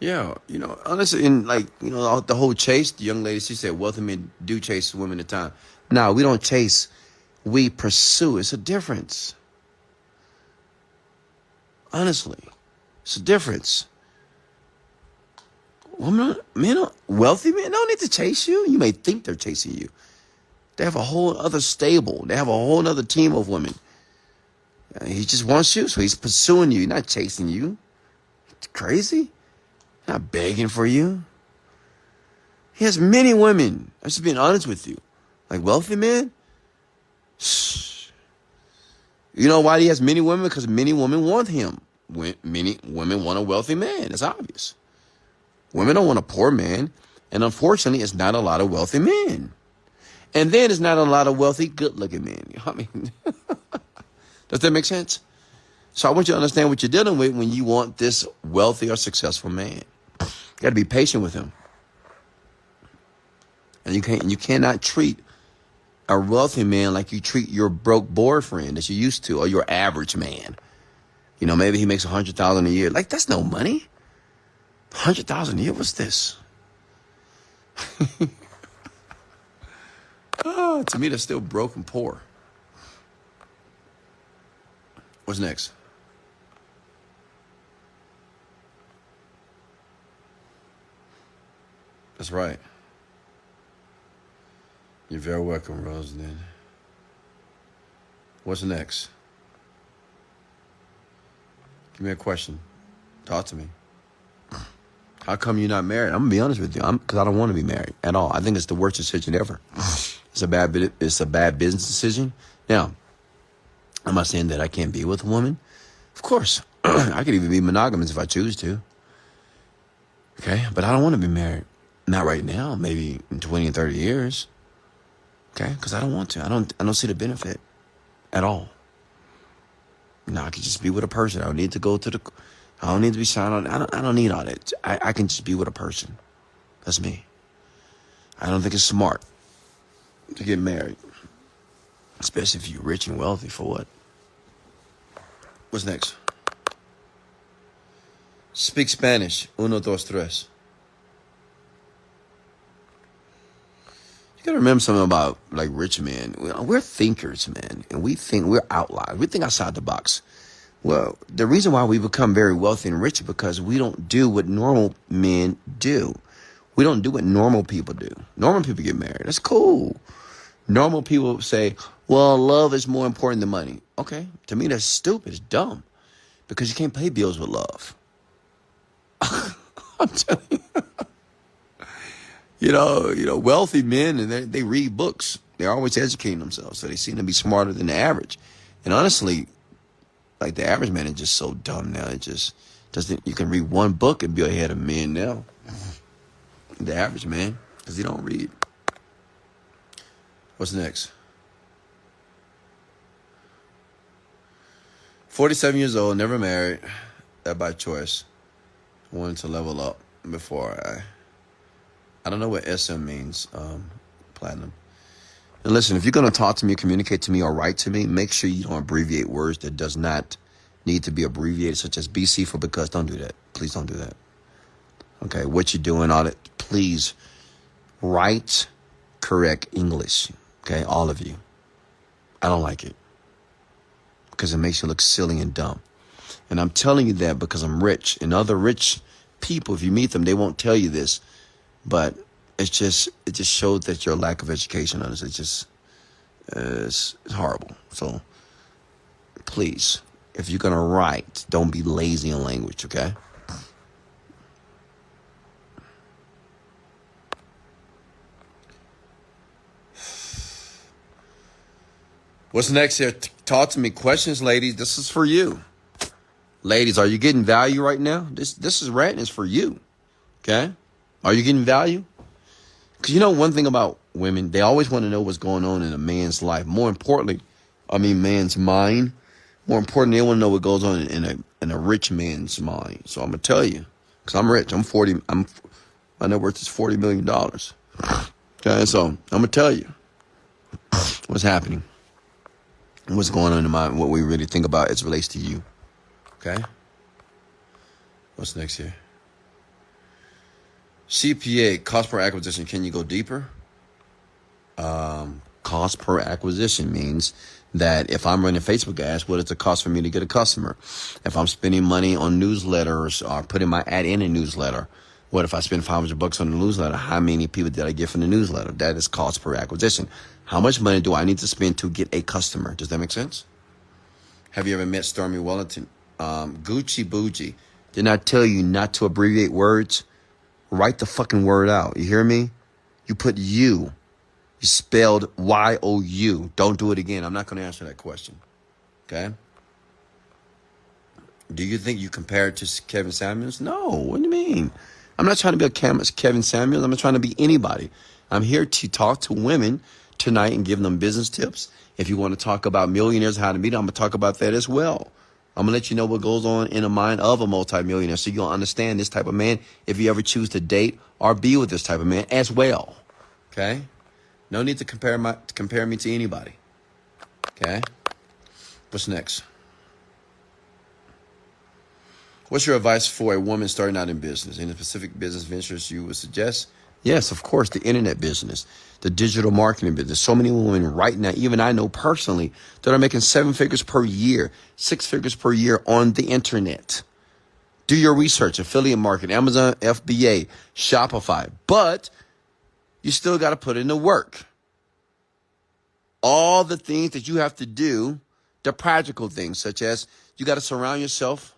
Yeah, you know, honestly, and like, you know, the whole chase, the young lady, she said, wealthy men do chase women at a time. No, we don't chase, we pursue. It's a difference. Honestly, it's a difference. Wealthy men don't need to chase you. You may think they're chasing you. They have a whole other stable. They have a whole other team of women. He just wants you, so he's pursuing you. He's not chasing you. It's crazy. Not begging for you. He has many women. I'm just being honest with you. Like wealthy men. You know why he has many women? Because many women want him. Many women want a wealthy man. It's obvious. Women don't want a poor man. And unfortunately, it's not a lot of wealthy men. And then it's not a lot of wealthy, good-looking men. I mean, does that make sense? So I want you to understand what you're dealing with when you want this wealthy or successful man. You got to be patient with him. And you cannot treat a wealthy man like you treat your broke boyfriend that you used to, or your average man. You know, maybe he makes $100,000 a year. Like, that's no money. $100,000 a year, what's this? To me, that's still broke and poor. What's next? That's right. You're very welcome, Rosalind. What's next? Give me a question. Talk to me. How come you're not married? I'm gonna be honest with you. Because I don't want to be married at all. I think it's the worst decision ever. It's a bad business decision. Now, I'm not saying that I can't be with a woman. Of course, I could even be monogamous if I choose to. Okay, but I don't want to be married. Not right now. Maybe in 20 and 30 years. Okay, because I don't want to. I don't see the benefit at all. No, I could just be with a person. I don't need to go to I don't need to be signed on. I don't need all that. I can just be with a person. That's me. I don't think it's smart to get married. Especially if you're rich and wealthy. For what? What's next? Speak Spanish. Uno, dos, tres. You gotta remember something about, like, rich men. We're thinkers, man. And we're outliers. We think outside the box. Well, the reason why we become very wealthy and rich is because we don't do what normal men do. We don't do what normal people do. Normal people get married. That's cool. Normal people say, well, love is more important than money. Okay. To me, that's stupid. It's dumb. Because you can't pay bills with love. I'm telling you. You know, wealthy men, and they read books. They're always educating themselves. So they seem to be smarter than the average. And honestly, like, the average man is just so dumb now. It just doesn't. You can read one book and be ahead of men now. The average man, because he don't read. What's next? 47 years old, never married. That by choice. Wanted to level up before I don't know what SM means. Platinum. And listen, if you're going to talk to me, communicate to me, or write to me, make sure you don't abbreviate words that does not need to be abbreviated, such as BC for because. Don't do that. Please don't do that. Okay, what you're doing, all that. Please write correct English. Okay, all of you. I don't like it because it makes you look silly and dumb. And I'm telling you that because I'm rich. And other rich people, if you meet them, they won't tell you this. But it just shows that your lack of education on it. It's horrible. So please, if you're gonna write, don't be lazy in language, okay? What's next here? Talk to me. Questions, ladies. This is for you. Ladies, are you getting value right now? This is rant is for you. Okay? Are you getting value? Because you know one thing about women, they always want to know what's going on in a man's life. More importantly, man's mind. More importantly, they want to know what goes on in a rich man's mind. So I'm gonna tell you, because I'm rich. My net worth is $40 million. Okay, so I'm gonna tell you what's happening, and what's going on in mind, what we really think about as it relates to you. Okay. What's next here? CPA, cost per acquisition. Can you go deeper? Cost per acquisition means that if I'm running Facebook ads, what is the cost for me to get a customer? If I'm spending money on newsletters or putting my ad in a newsletter, what if I spend $500 on the newsletter? How many people did I get from the newsletter? That is cost per acquisition. How much money do I need to spend to get a customer? Does that make sense? Have you ever met Stormy Wellington? Gucci Bougie. Didn't I tell you not to abbreviate words? Write the fucking word out. You hear me? You put you. You spelled Y-O-U. Don't do it again. I'm not going to answer that question. Okay? Do you think you compare it to Kevin Samuels? No. What do you mean? I'm not trying to be a Kevin Samuels. I'm not trying to be anybody. I'm here to talk to women tonight and give them business tips. If you want to talk about millionaires, how to meet them, I'm going to talk about that as well. I'm going to let you know what goes on in the mind of a multimillionaire so you'll understand this type of man if you ever choose to date or be with this type of man as well. Okay? No need to compare me to anybody. Okay? What's next? What's your advice for a woman starting out in business? Any specific business ventures you would suggest? Yes, of course, the internet business, the digital marketing business. So many women right now, even I know personally, that are making 7 figures per year, 6 figures per year on the internet. Do your research, affiliate marketing, Amazon, FBA, Shopify. But you still got to put in the work. All the things that you have to do, the practical things, such as you got to surround yourself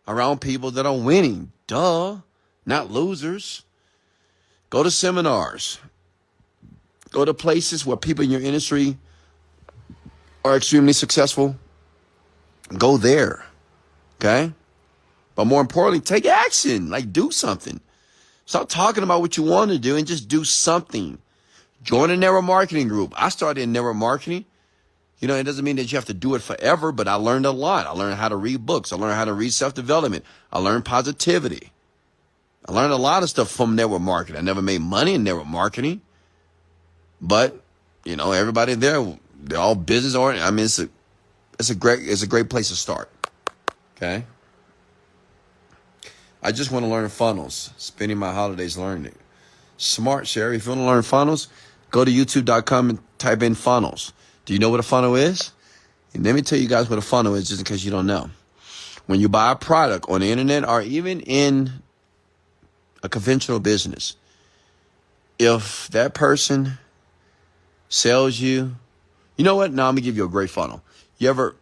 around people that are winning. Duh, not losers. Go to seminars. Go to places where people in your industry are extremely successful. Go there. Okay? But more importantly, take action. Like, do something. Stop talking about what you want to do and just do something. Join a network marketing group. I started in network marketing. You know, it doesn't mean that you have to do it forever, but I learned a lot. I learned how to read books. I learned how to read self-development. I learned positivity. I learned a lot of stuff from network marketing. I never made money in network marketing. But, you know, everybody there, they're all business oriented. I mean, it's a great place to start. Okay? I just want to learn funnels. Spending my holidays learning it. Smart, Sherry. If you want to learn funnels, go to youtube.com and type in funnels. Do you know what a funnel is? And let me tell you guys what a funnel is, just in case you don't know. When you buy a product on the internet or even in a conventional business, if that person sells you, you know what? Now I'm going to give you a great funnel. You ever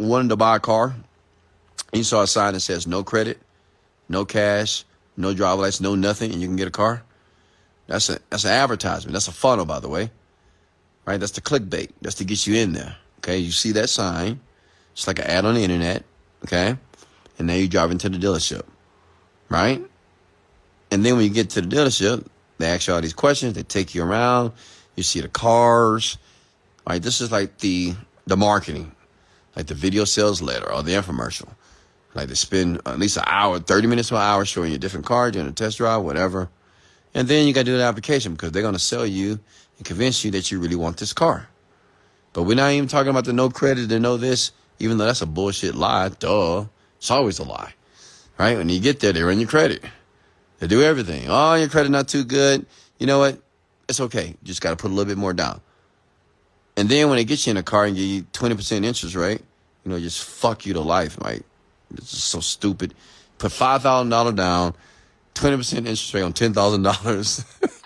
wanted to buy a car and you saw a sign that says no credit, no cash, no driver license, no nothing, and you can get a car? That's an advertisement. That's a funnel, by the way. Right? That's the clickbait. That's to get you in there. Okay? You see that sign. It's like an ad on the internet. Okay? And now you drive into the dealership. Right? And then when you get to the dealership, they ask you all these questions. They take you around. You see the cars. Right? This is like the marketing. Like the video sales letter or the infomercial. Like they spend at least an hour, 30 minutes to an hour showing you different cars, doing a test drive, whatever. And then you got to do the application because they're going to sell you and convince you that you really want this car. But we're not even talking about the no credit and no this, even though that's a bullshit lie. Duh. It's always a lie. Right? When you get there, they run your credit. They do everything. Oh, your credit not too good. You know what? It's okay. You just got to put a little bit more down. And then when they get you in a car and give you 20% interest rate, you know, just fuck you to life, right? It's just so stupid. Put $5,000 down, 20% interest rate on $10,000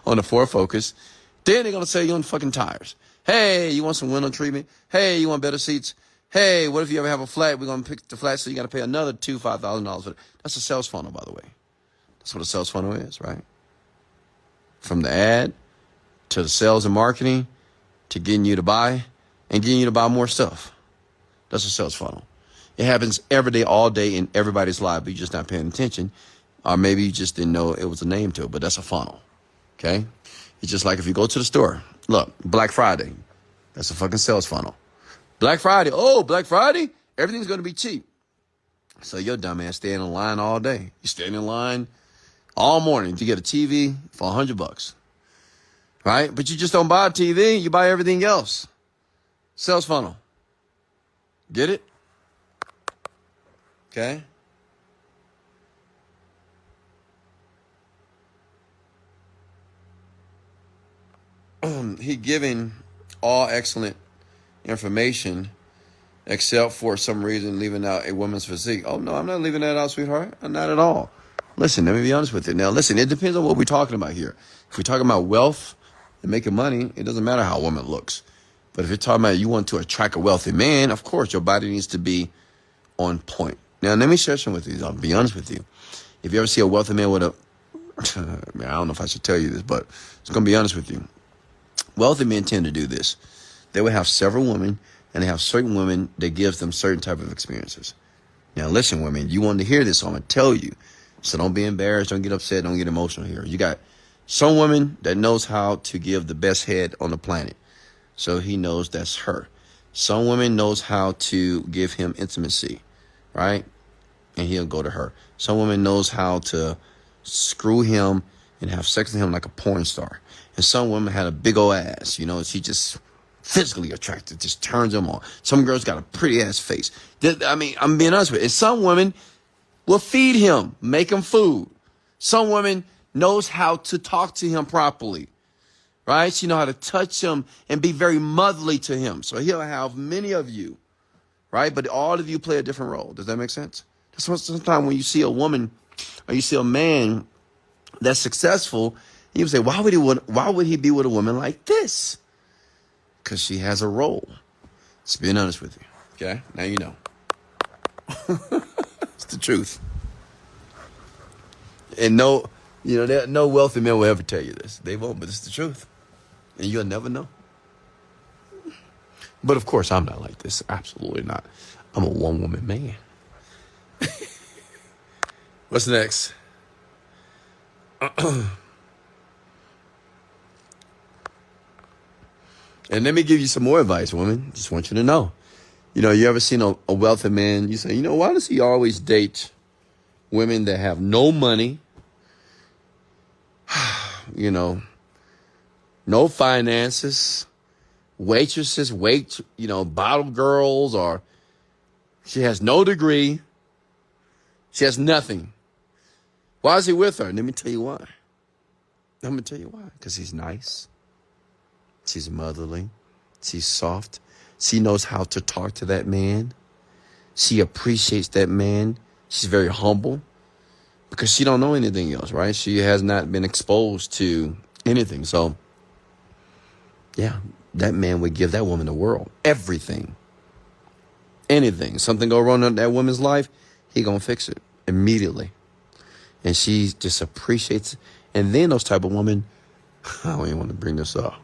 on the Ford Focus. Then they're going to sell you on fucking tires. Hey, you want some window treatment? Hey, you want better seats? Hey, what if you ever have a flat? We're going to pick the flat, so you got to pay another $5,000 for it. That's a sales funnel, by the way. That's what a sales funnel is, right? From the ad to the sales and marketing to getting you to buy and getting you to buy more stuff. That's a sales funnel. It happens every day, all day in everybody's life, but you're just not paying attention. Or maybe you just didn't know it was a name to it, but that's a funnel. Okay? It's just like if you go to the store. Look, Black Friday. That's a fucking sales funnel. Black Friday. Oh, Black Friday? Everything's going to be cheap. So your dumb ass staying in line all day. You stand in line all morning to get a TV for $100. Right? But you just don't buy a TV. You buy everything else. Sales funnel. Get it? Okay? He giving all excellent information except for some reason leaving out a woman's physique. Oh, no, I'm not leaving that out, sweetheart. I'm not at all. Listen, let me be honest with you. Now, listen, it depends on what we're talking about here. If we're talking about wealth and making money, it doesn't matter how a woman looks. But if you're talking about you want to attract a wealthy man, of course, your body needs to be on point. Now, let me share something with you. I'll be honest with you. If you ever see a wealthy man with a, I don't know if I should tell you this, but it's going to be honest with you. Wealthy men tend to do this. They will have several women, and they have certain women that gives them certain type of experiences. Now, listen, women, you want to hear this, so I'm going to tell you. So don't be embarrassed. Don't get upset. Don't get emotional here. You got some woman that knows how to give the best head on the planet. So he knows that's her. Some woman knows how to give him intimacy, right? And he'll go to her. Some woman knows how to screw him and have sex with him like a porn star. And some women had a big old ass, you know, she just physically attracted, just turns him on. Some girls got a pretty ass face. I mean, I'm being honest with you. And some women will feed him, make him food. Some women knows how to talk to him properly, right? She know how to touch him and be very motherly to him. So he'll have many of you, right? But all of you play a different role. Does that make sense? That's why sometimes when you see a woman or you see a man that's successful, you say, why would he be with a woman like this? Because she has a role. Just being honest with you. Okay? Now you know. It's the truth. And no wealthy man will ever tell you this. They won't, but it's the truth. And you'll never know. But of course, I'm not like this. Absolutely not. I'm a one-woman man. What's next? And let me give you some more advice, woman. Just want you to know. You know, you ever seen a wealthy man? You say, why does he always date women that have no money? No finances, waitresses, bottle girls, or she has no degree. She has nothing. Why is he with her? Let me tell you why. I'm going to tell you why. Because he's nice. She's motherly. She's soft. She knows how to talk to that man. She appreciates that man. She's very humble because she don't know anything else, right? She has not been exposed to anything. So, yeah, that man would give that woman the world. Everything. Anything. Something go wrong in that woman's life, he gonna fix it immediately. And she just appreciates it. And then those type of women, I don't even want to bring this up,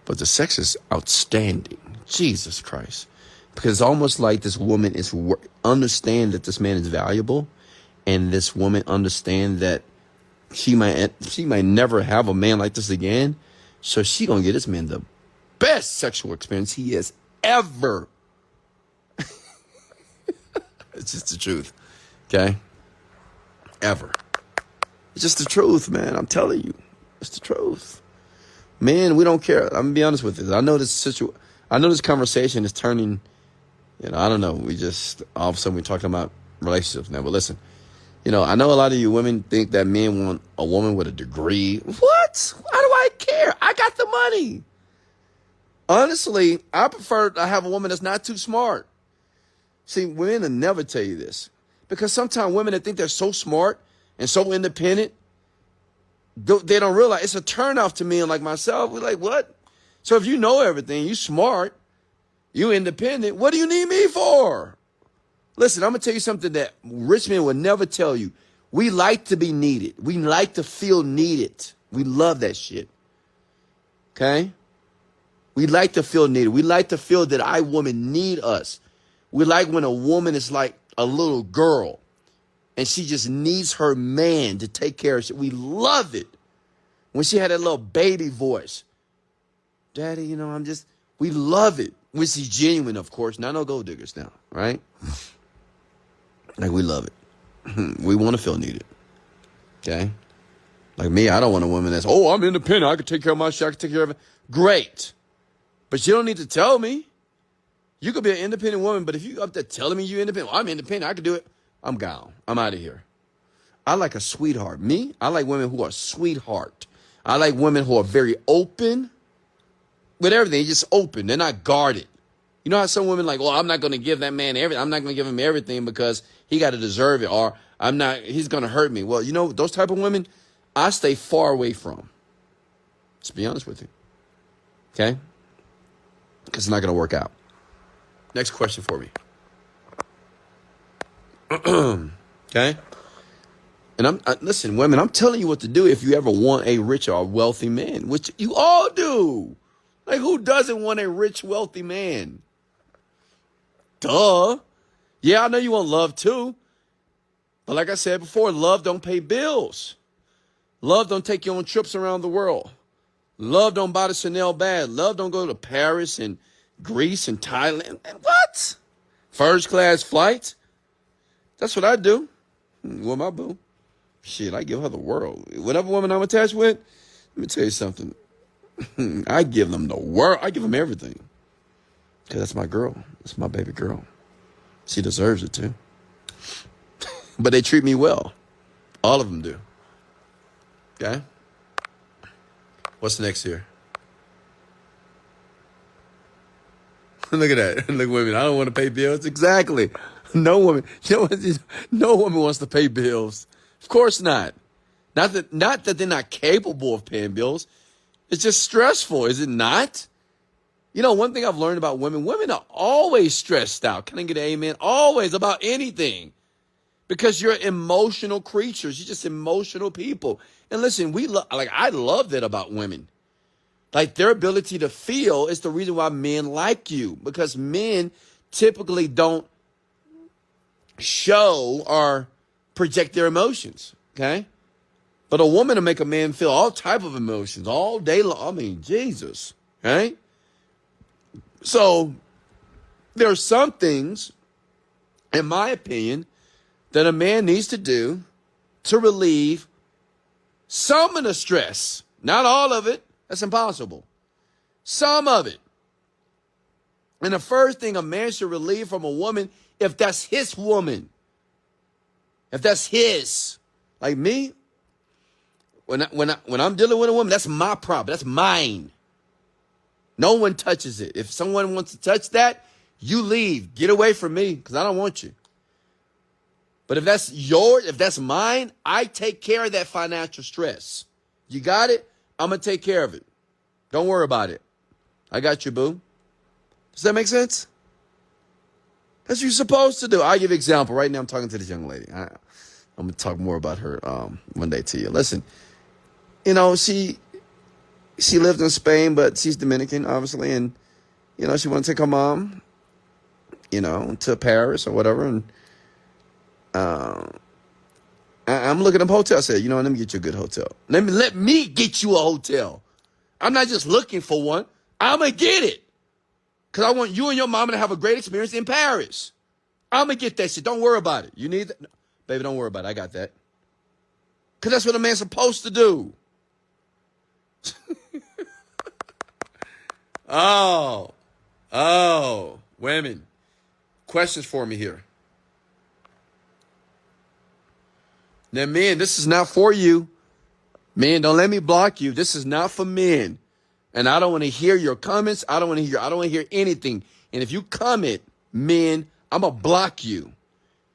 but the sex is outstanding. Jesus Christ. Because it's almost like this woman is understand that this man is valuable, and this woman understand that she might never have a man like this again. So she gonna get this man the best sexual experience he has ever. It's just the truth. Okay? Ever. It's just the truth, man. I'm telling you. It's the truth. Man, we don't care. I'm gonna be honest with this. I know this conversation is turning, I don't know. We just, all of a sudden we're talking about relationships now. But listen, I know a lot of you women think that men want a woman with a degree. What? Why do I care? I got the money. Honestly, I prefer to have a woman that's not too smart. See, women will never tell you this. Because sometimes women that think they're so smart and so independent, they don't realize it's a turnoff to men like myself. We're like, what? So if you know everything, you smart, you independent, what do you need me for? Listen, I'm going to tell you something that rich men would never tell you. We like to be needed. We like to feel needed. We love that shit. Okay? We like to feel needed. We like to feel that I women need us. We like when a woman is like a little girl and she just needs her man to take care of shit. We love it. When she had that little baby voice. Daddy, we love it. When she's genuine, of course. Not no gold diggers now, right? Like, we love it. We want to feel needed. Okay? Like me, I don't want a woman that's, oh, I'm independent. I can take care of my shit. I can take care of it. Great. But you don't need to tell me. You could be an independent woman, but if you up there telling me you're independent, well, I'm independent, I can do it. I'm gone. I'm out of here. I like a sweetheart. Me, I like women who are sweetheart. I like women who are very open with everything. Just open. They're not guarded. You know how some women like, well, I'm not going to give that man everything. I'm not going to give him everything because he got to deserve it, or he's going to hurt me. Well, those type of women, I stay far away from. Let's be honest with you. Okay? Because it's not going to work out. Next question for me. Okay? And listen, women, I'm telling you what to do if you ever want a rich or wealthy man, which you all do. Like, who doesn't want a rich, wealthy man? Duh. Yeah, I know you want love too. But like I said before, love don't pay bills. Love don't take you on trips around the world. Love don't buy the Chanel bag. Love don't go to Paris and Greece and Thailand. And what? First class flights? That's what I do. With my boo. Shit, I give her the world. Whatever woman I'm attached with, let me tell you something. I give them the world. I give them everything. Because that's my girl. That's my baby girl. She deserves it too. But they treat me well. All of them do. Okay? What's next here? Look at that. Look, women, I don't want to pay bills. Exactly. No woman. No woman wants to pay bills. Of course not. Not that they're not capable of paying bills. It's just stressful, is it not? One thing I've learned about women are always stressed out. Can I get an amen? Always about anything. Because you're emotional creatures. You're just emotional people. And listen, I love that about women. Like, their ability to feel is the reason why men like you. Because men typically don't show or project their emotions, okay? But a woman will make a man feel all type of emotions all day long. I mean, Jesus, okay? So there are some things, in my opinion, that a man needs to do to relieve some of the stress. Not all of it. That's impossible. Some of it. And the first thing a man should relieve from a woman, if that's his woman, if that's his, like me, when I'm dealing with a woman, that's my problem. That's mine. No one touches it. If someone wants to touch that, you leave. Get away from me, because I don't want you. But if that's yours, if that's mine, I take care of that financial stress. You got it? I'm going to take care of it. Don't worry about it. I got you, boo. Does that make sense? That's what you're supposed to do. I'll give you an example. Right now I'm talking to this young lady. I'm going to talk more about her one day to you. Listen, she lived in Spain, but she's Dominican, obviously. And, she wanted to take her mom, to Paris or whatever. And I'm looking up hotel. I said, let me get you a good hotel. Let me get you a hotel. I'm not just looking for one. I'm going to get it. Because I want you and your mama to have a great experience in Paris. I'm going to get that shit. Don't worry about it. You need that? No, baby, don't worry about it. I got that. Because that's what a man's supposed to do. Oh, women. Questions for me here. Now, men, this is not for you. Men, don't let me block you. This is not for men. And I don't want to hear your comments. I don't want to hear anything. And if you comment, men, I'm going to block you.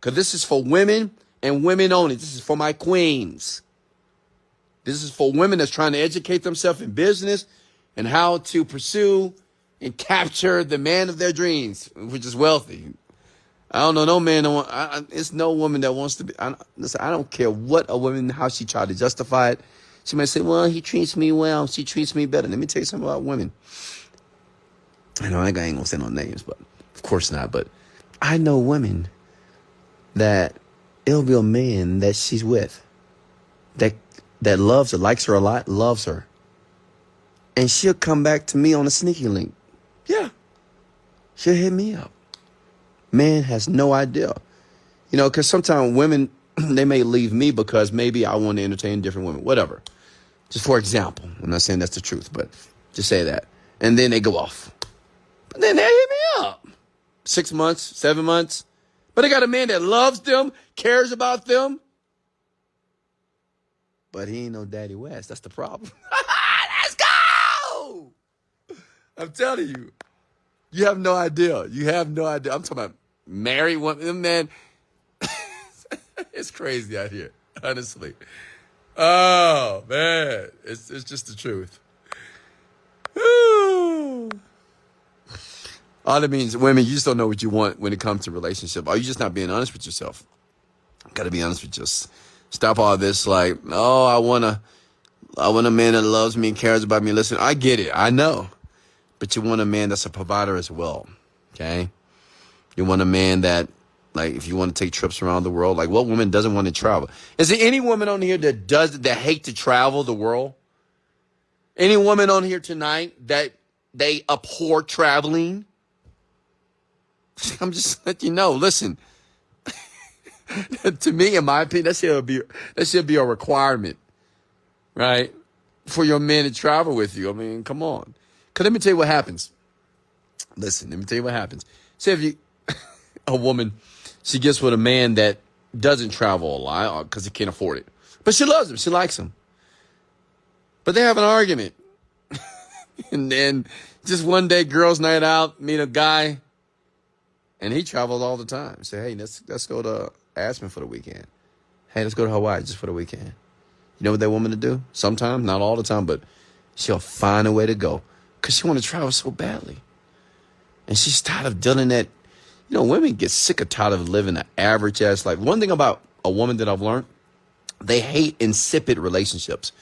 Because this is for women and women only. This is for my queens. This is for women that's trying to educate themselves in business and how to pursue and capture the man of their dreams, which is wealthy. I don't know no man it's no woman that wants to be. Listen, I don't care what a woman, how she tried to justify it. She might say, well, he treats me well. She treats me better. Let me tell you something about women. I know I ain't gonna say no names, but of course not. But I know women that it'll be a man that she's with that loves her, likes her a lot, loves her. And she'll come back to me on a sneaky link. Yeah. She'll hit me up. Man has no idea. You know, because sometimes women, they may leave me because maybe I want to entertain different women, whatever. Just for example. I'm not saying that's the truth, but just say that. And then they go off. But then they hit me up. 6 months, 7 months. But they got a man that loves them, cares about them. But he ain't no Daddy West. That's the problem. Let's go! I'm telling you. You have no idea. You have no idea. I'm talking about married women. Man, it's crazy out here, honestly. Oh, man. It's just the truth. All that means, women, you just don't know what you want when it comes to relationship. Or you just not being honest with yourself. Got to be honest with yourself. Stop all this like, oh, I want a man that loves me and cares about me. Listen, I get it. I know. But you want a man that's a provider as well. Okay? You want a man that, like, if you want to take trips around the world, like, what woman doesn't want to travel? Is there any woman on here that hate to travel the world? Any woman on here tonight that they abhor traveling? I'm just letting you know. Listen, to me, in my opinion, that should be a requirement, right, for your man to travel with you. I mean, come on. Because let me tell you what happens. Listen, let me tell you what happens. Say if you, a woman, she gets with a man that doesn't travel a lot because he can't afford it. But she loves him. She likes him. But they have an argument. And then just one day, girls' night out, meet a guy. And he travels all the time. Say, hey, let's go to Aspen for the weekend. Hey, let's go to Hawaii just for the weekend. You know what that woman to do? Sometimes, not all the time, but she'll find a way to go. Because she want to travel so badly. And she's tired of dealing that. You know, women get sick or tired of living an average-ass life. One thing about a woman that I've learned, they hate insipid relationships.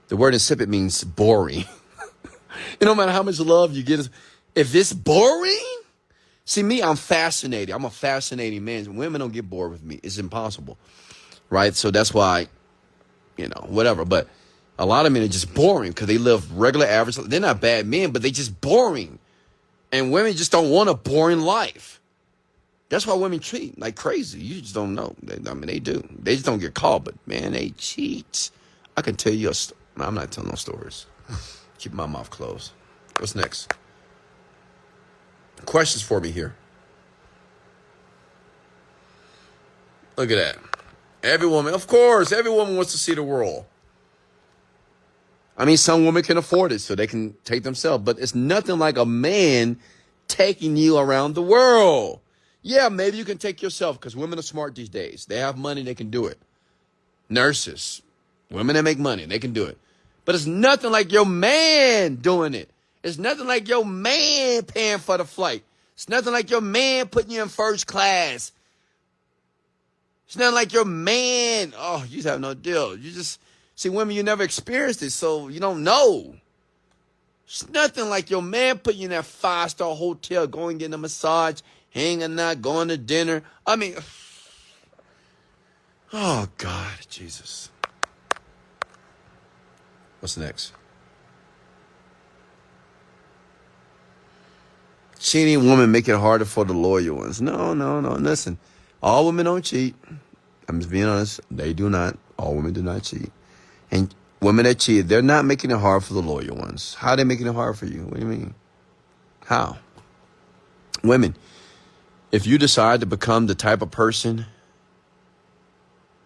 The word insipid means boring. No matter how much love you get, if it's boring, see me, I'm fascinated. I'm a fascinating man. Women don't get bored with me. It's impossible, right? So that's why, whatever. But a lot of men are just boring because they live regular average. They're not bad men, but they just boring. And women just don't want a boring life. That's why women cheat like crazy. You just don't know. They do. They just don't get caught, but man, they cheat. I can tell you I'm not telling no stories. Keep my mouth closed. What's next? Questions for me here. Look at that. Every woman, of course, every woman wants to see the world. I mean, some women can afford it, so they can take themselves. But it's nothing like a man taking you around the world. Yeah, maybe you can take yourself, because women are smart these days. They have money, they can do it. Nurses, women that make money, they can do it. But it's nothing like your man doing it. It's nothing like your man paying for the flight. It's nothing like your man putting you in first class. It's nothing like your man. Oh, you just have no deal. You just see women, you never experienced it, so you don't know. It's nothing like your man putting you in that 5-star hotel, going getting a massage, hanging out, going to dinner. I mean, oh God, Jesus. What's next? Cheating women make it harder for the loyal ones. No. Listen, all women don't cheat. I'm just being honest. They do not. All women do not cheat. And women that cheat, they're not making it hard for the loyal ones. How are they making it hard for you? What do you mean? How? Women, if you decide to become the type of person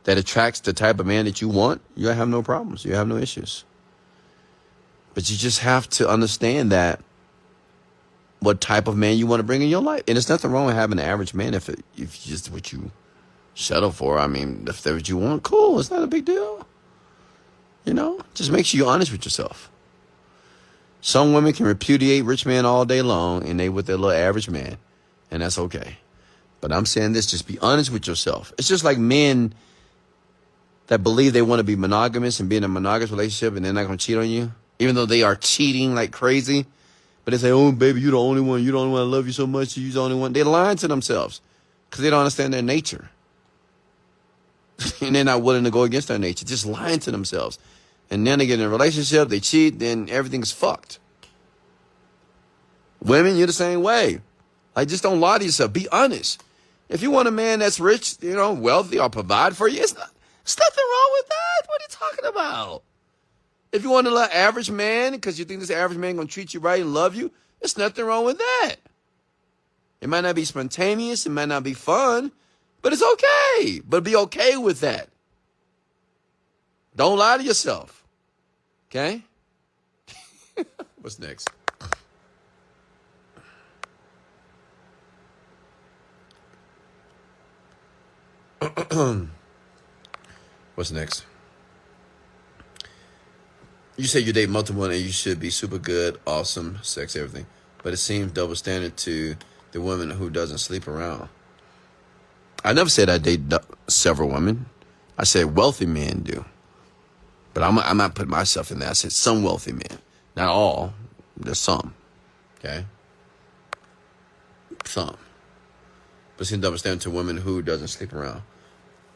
that attracts the type of man that you want, you have no problems. You have no issues. But you just have to understand that what type of man you want to bring in your life. And there's nothing wrong with having an average man if just what you settle for. I mean, if that's what you want, cool. It's not a big deal. Just make sure you're honest with yourself. Some women can repudiate rich men all day long and they with their little average man. And that's okay. But I'm saying this, just be honest with yourself. It's just like men that believe they want to be monogamous and be in a monogamous relationship and they're not going to cheat on you, even though they are cheating like crazy. But they say, oh, baby, you're the only one. You're the only one. I love you so much. You're the only one. They're lying to themselves because they don't understand their nature. And they're not willing to go against their nature, just lying to themselves. And then they get in a relationship, they cheat, then everything's fucked. Women, you're the same way. Like, just don't lie to yourself. Be honest. If you want a man that's rich, wealthy, or provide for you, there's nothing wrong with that. What are you talking about? If you want an average man because you think this average man going to treat you right and love you, there's nothing wrong with that. It might not be spontaneous. It might not be fun, but it's okay. But be okay with that. Don't lie to yourself. Okay? What's next? What's next? You say you date multiple and you should be super good, awesome, sex, everything. But it seems double standard to the woman who doesn't sleep around. I never said I date several women. I said wealthy men do. But I'm not putting myself in there. I said some wealthy men. Not all. There's some. Okay? Some. But it seems double standard to women who doesn't sleep around.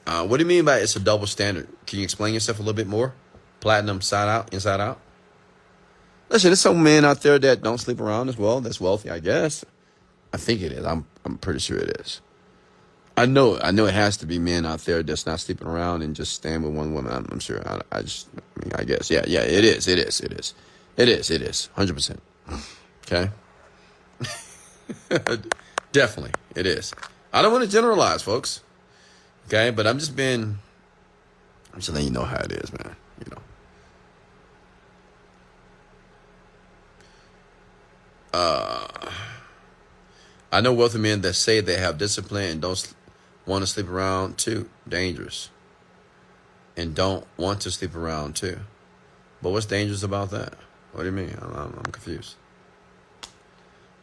What do you mean by it's a double standard? Can you explain yourself a little bit more? Platinum inside out. Listen, there's some men out there that don't sleep around as well. That's wealthy, I guess. I think it is. I'm pretty sure it is. I know it has to be men out there that's not sleeping around and just staying with one woman. I'm sure. I guess. Yeah, it is. 100%. Okay. Definitely, it is. I don't want to generalize, folks. Okay, but I'm just letting you know how it is, man. I know wealthy men that say they have discipline and don't want to sleep around too. Dangerous. And don't want to sleep around too. But what's dangerous about that? What do you mean? I'm confused.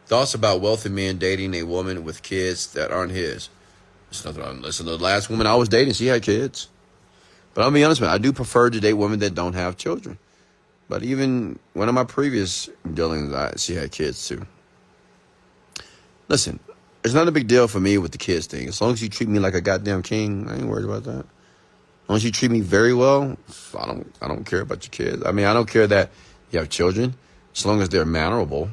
Thoughts about wealthy men dating a woman with kids that aren't his. There's nothing wrong. Listen, the last woman I was dating, she had kids. But I'll be honest with you, I do prefer to date women that don't have children. But even one of my previous dealings, she had kids too. Listen, it's not a big deal for me with the kids thing. As long as you treat me like a goddamn king, I ain't worried about that. As long as you treat me very well, I don't care about your kids. I mean, I don't care that you have children. As long as they're mannerable.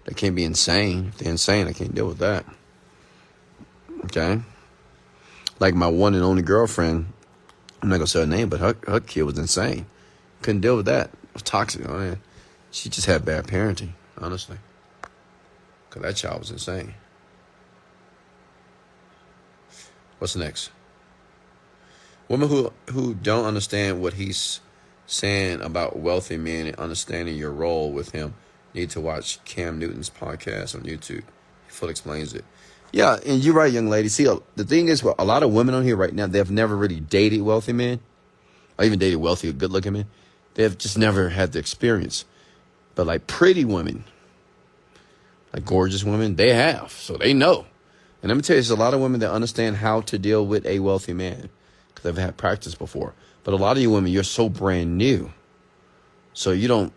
They can't be insane. If they're insane, I can't deal with that. Okay? Like my one and only girlfriend, I'm not going to say her name, but her kid was insane. Couldn't deal with that. It was toxic. Oh, man. She just had bad parenting, honestly. Because that child was insane. What's next? Women who don't understand what he's saying about wealthy men and understanding your role with him need to watch Cam Newton's podcast on YouTube. He fully explains it. Yeah, and you're right, young lady. See, the thing is, a lot of women on here right now, they've never really dated wealthy men, or even dated wealthy or good-looking men. They've just never had the experience. But like pretty women, like gorgeous women, they have, so they know. And let me tell you, there's a lot of women that understand how to deal with a wealthy man because they've had practice before. But a lot of you women, you're so brand new, so you don't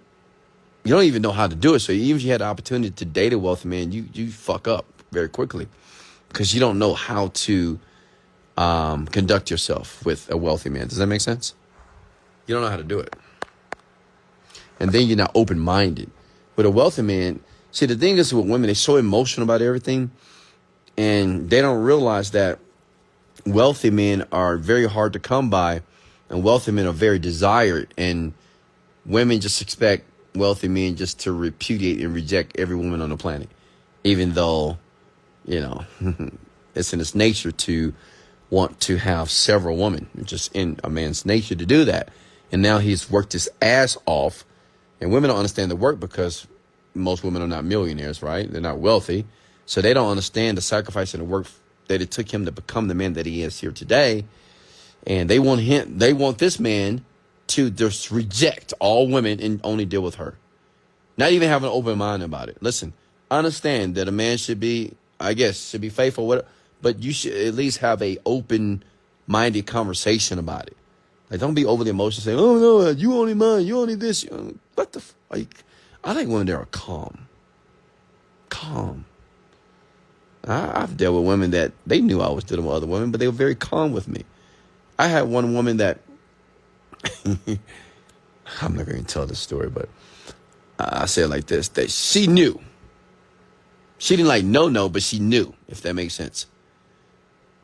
even know how to do it. So even if you had the opportunity to date a wealthy man, you fuck up very quickly because you don't know how to conduct yourself with a wealthy man. Does that make sense? You don't know how to do it. And then you're not open-minded. With a wealthy man, see, the thing is with women, they're so emotional about everything, and they don't realize that wealthy men are very hard to come by, and wealthy men are very desired, and women just expect wealthy men just to repudiate and reject every woman on the planet, even though, it's in its nature to want to have several women. It's just in a man's nature to do that. And now he's worked his ass off. And women don't understand the work because most women are not millionaires, right? They're not wealthy. So they don't understand the sacrifice and the work that it took him to become the man that he is here today. And they want this man to just reject all women and only deal with her. Not even have an open mind about it. Listen, understand that a man should be faithful, but you should at least have a open-minded conversation about it. Like, don't be overly emotional saying, oh, no, you only mine, you only this. What the I think women there are calm. Calm. I've dealt with women that they knew I was dealing with other women, but they were very calm with me. I had one woman that, I'm not going to tell this story, but I say it like this, that she knew. She didn't like no, but she knew, if that makes sense.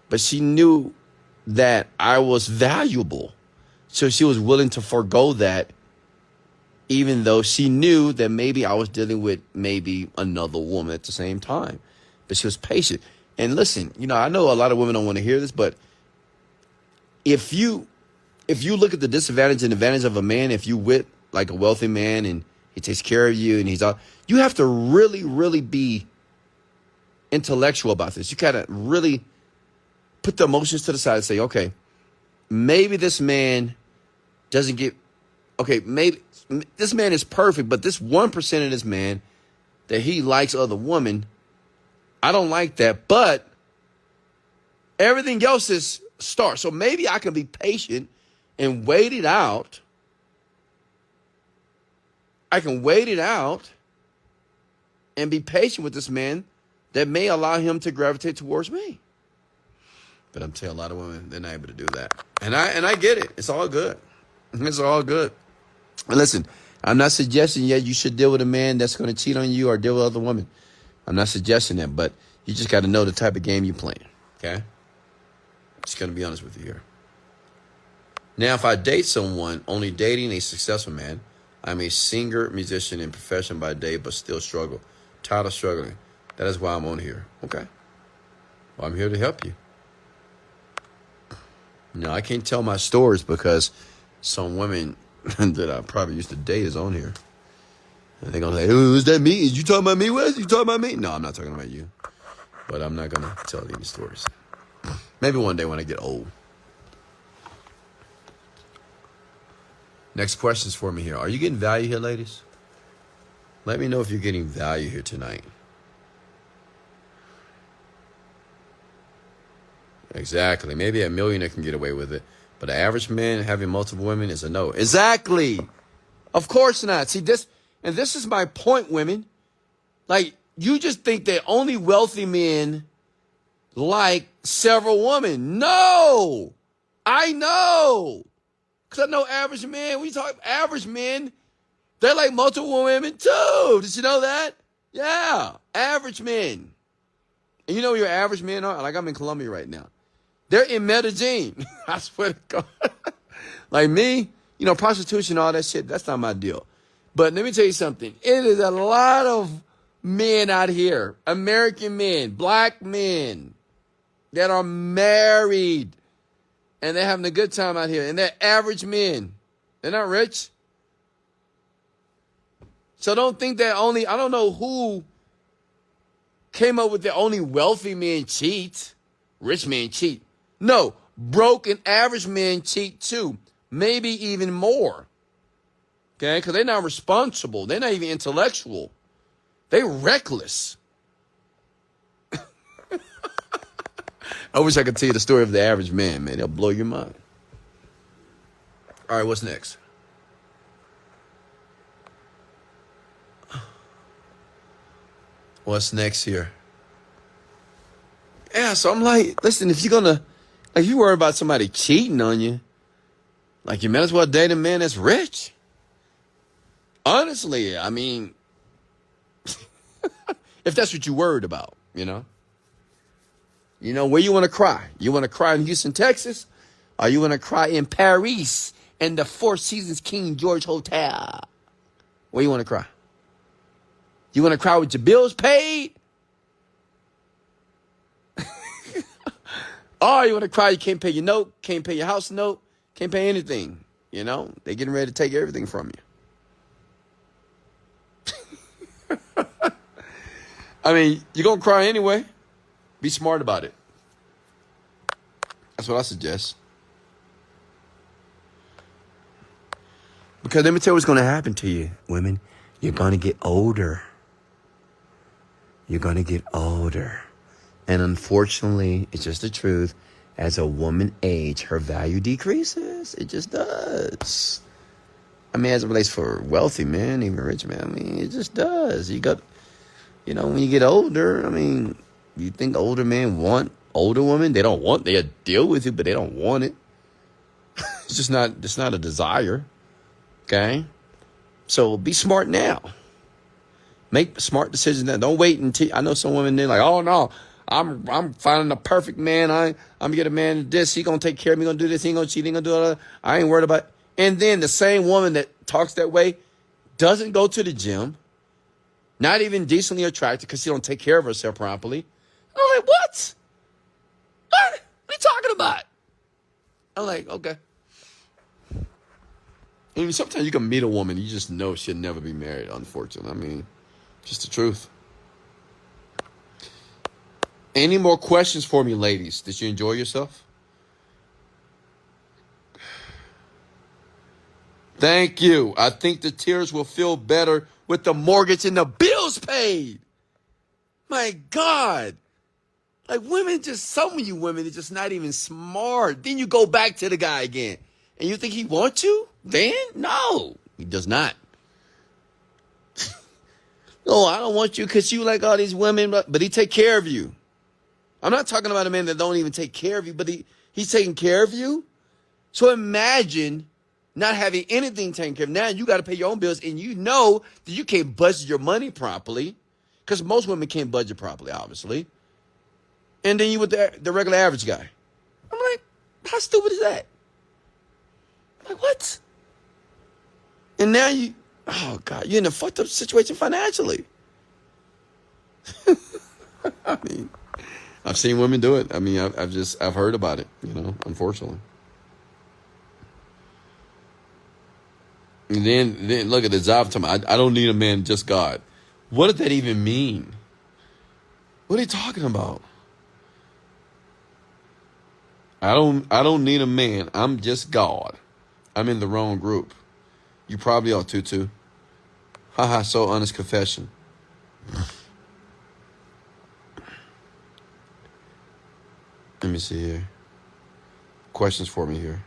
But she knew that I was valuable. So she was willing to forego that, even though she knew that maybe I was dealing with maybe another woman at the same time. But she was patient. And listen, I know a lot of women don't want to hear this, but if you look at the disadvantage and advantage of a man, if you with like a wealthy man and he takes care of you and you have to really, really be intellectual about this. You gotta really put the emotions to the side and say, okay, maybe this man doesn't get, maybe this man is perfect, but this 1% of this man that he likes other women, I don't like that, but everything else is star. So maybe I can be patient and wait it out. I can wait it out and be patient with this man that may allow him to gravitate towards me. But I'm telling a lot of women, they're not able to do that. And I get it. It's all good. It's all good. And listen, I'm not suggesting yet you should deal with a man that's going to cheat on you or deal with other women. I'm not suggesting that, but you just got to know the type of game you're playing. Okay? Just going to be honest with you here. Now, if I date someone only dating a successful man, I'm a singer, musician, and profession by day, but still struggle. Tired of struggling. That is why I'm on here. Okay? Well, I'm here to help you. Now, I can't tell my stories because some women that I probably used to date is on here. And they're going to say, oh, is that me? Is you talking about me, Wes? You talking about me? No, I'm not talking about you. But I'm not going to tell any stories. Maybe one day when I get old. Next questions for me here. Are you getting value here, ladies? Let me know if you're getting value here tonight. Exactly. Maybe a millionaire can get away with it. But an average man having multiple women is a no. Exactly. Of course not. See, this is my point, women. Like, you just think that only wealthy men like several women. No. I know. Because I know average men, when you talk average men, they like multiple women too. Did you know that? Yeah. Average men. And you know where your average men are? Like, I'm in Colombia right now. They're in Medellin. I swear to God. Like me, prostitution, all that shit, that's not my deal. But let me tell you something. It is a lot of men out here, American men, black men, that are married. And they're having a good time out here. And they're average men. They're not rich. So don't think that I don't know who came up with the only wealthy men cheat. Rich men cheat. No, broke and average men cheat too. Maybe even more. Okay? Because they're not responsible. They're not even intellectual. They're reckless. I wish I could tell you the story of the average man, man. It'll blow your mind. All right, what's next? What's next here? Yeah, so I'm like, listen, if you worry about somebody cheating on you, like, you might as well date a man that's rich. Honestly, I mean, if that's what you're worried about, where you want to cry? You want to cry in Houston, Texas? Or you want to cry in Paris in the Four Seasons King George Hotel? Where you want to cry? You want to cry with your bills paid? Or you want to cry you can't pay your note, can't pay your house note, can't pay anything. They're getting ready to take everything from you. I mean, you're going to cry anyway. Be smart about it. That's what I suggest. Because let me tell you what's going to happen to you, women. You're going to get older. You're going to get older. And unfortunately, it's just the truth. As a woman ages, her value decreases. It just does. I mean, as it relates for wealthy men, even rich men, I mean, it just does. You know, when you get older, I mean, you think older men want older women? They don't want, they'll deal with it, but they don't want it. It's not a desire. Okay? So be smart now. Make smart decisions now. Don't wait until, I know some women, they're like, oh no, I'm finding the perfect man. I'm gonna get a man this, he gonna take care of me, gonna do this, he ain't gonna cheat, he ain't gonna do that. I ain't worried about it. And then the same woman that talks that way doesn't go to the gym, not even decently attractive because she don't take care of herself properly. I'm like, what? What are you talking about? I'm like, okay. I mean, sometimes you can meet a woman, you just know she'll never be married, unfortunately. I mean, just the truth. Any more questions for me, ladies? Did you enjoy yourself? Thank you. I think the tears will feel better with the mortgage and the bills paid. My God. Like women, just some of you women are just not even smart. Then you go back to the guy again. And you think he wants you? Then? No, he does not. No, I don't want you because you like all these women, but he take care of you. I'm not talking about a man that don't even take care of you, but he's taking care of you. So imagine not having anything taken care of. Now you got to pay your own bills, and you know that you can't budget your money properly because most women can't budget properly, obviously. And then you with the regular average guy. I'm like, how stupid is that? I'm like, what? And now oh God, you're in a fucked up situation financially. I mean, I've seen women do it. I mean, I've heard about it, unfortunately. And then look at the job time. I don't need a man, just God. What does that even mean? What are you talking about? I don't need a man. I'm just God. I'm in the wrong group. You probably are too. Haha, so honest confession. Let me see here. Questions for me here.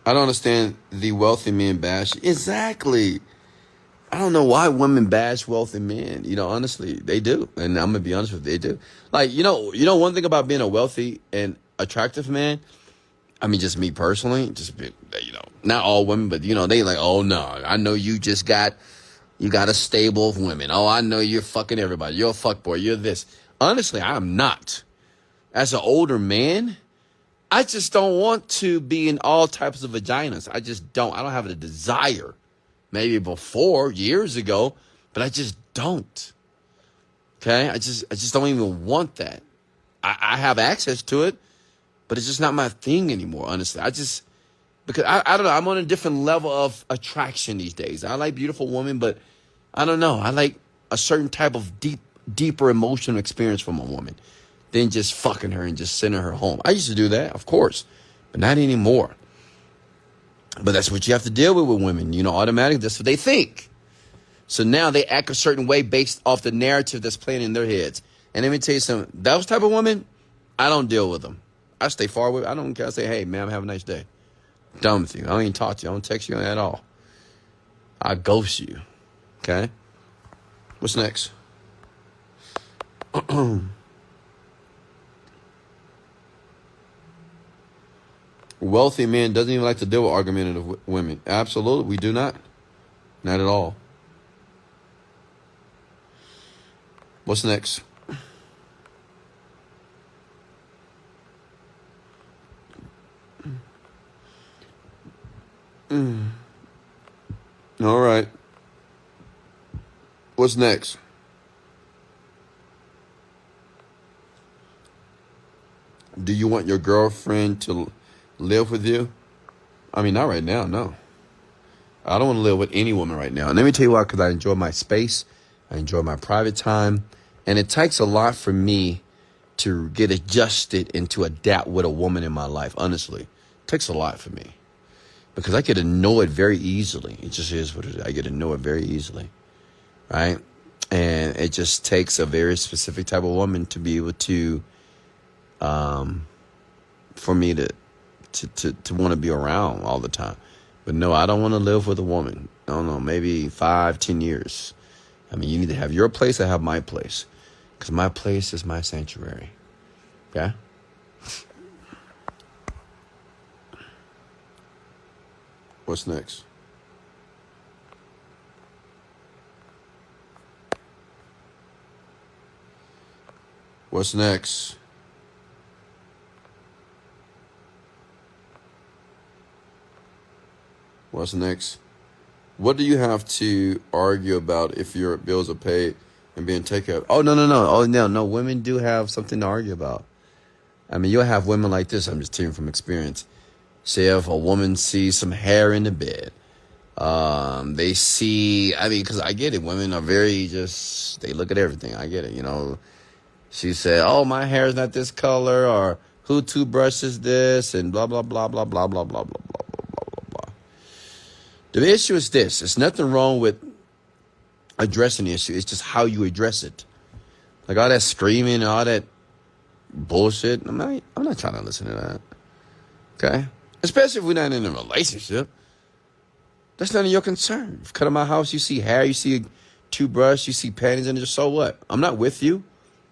I don't understand the wealthy men bash. Exactly. I don't know why women bash wealthy men. Honestly, they do. And I'm going to be honest with you, they do. Like, one thing about being a wealthy and attractive man, I mean, just me personally, not all women, but, they like, oh, no, I know you got a stable of women. Oh, I know you're fucking everybody. You're a fuckboy. You're this. Honestly, I'm not. As an older man, I just don't want to be in all types of vaginas. I just don't. I don't have a desire. Maybe before, years ago, but I just don't. Okay? I just don't even want that. I have access to it, but it's just not my thing anymore, honestly. Because I don't know, I'm on a different level of attraction these days. I like beautiful women, but I don't know. I like a certain type of deeper emotional experience from a woman than just fucking her and just sending her home. I used to do that, of course, but not anymore. But that's what you have to deal with women. Automatically, that's what they think. So now they act a certain way based off the narrative that's playing in their heads. And let me tell you something. Those type of women, I don't deal with them. I stay far away. I don't care. I say, hey, ma'am, have a nice day. Done with you. I don't even talk to you. I don't text you at all. I ghost you. Okay? What's next? Wealthy men doesn't even like to deal with argumentative women. Absolutely, we do not. Not at all. What's next? All right. What's next? Do you want your girlfriend to live with you? I mean, not right now, no. I don't want to live with any woman right now. And let me tell you why, because I enjoy my space. I enjoy my private time. And it takes a lot for me to get adjusted and to adapt with a woman in my life, honestly. It takes a lot for me. Because I get annoyed very easily. It just is what it is. I get annoyed very easily. Right? And it just takes a very specific type of woman to be able to, for me to want to be around all the time. But no, I don't want to live with a woman. I don't know, maybe 5, 10 years. I mean, you need to have your place. I have my place. Because my place is my sanctuary. Okay? What's next? What's next? What's next? What do you have to argue about if your bills are paid and being taken care of? Oh, no. Oh, no. Women do have something to argue about. I mean, you'll have women like this. I'm just telling from experience. Say if a woman sees some hair in the bed, they see, I mean, because I get it. Women are very they look at everything. I get it. You know, she said, oh, my hair is not this color, or who toothbrush is this, and blah, blah, blah, blah, blah, blah, blah, blah, blah, blah, blah, blah. The issue is this. There's nothing wrong with addressing the issue. It's just how you address it. Like all that screaming and all that bullshit. I'm not trying to listen to that. Okay? Especially if we're not in a relationship. That's none of your concern. If you come to my house, you see hair, you see a toothbrush, you see panties in there, so what? I'm not with you.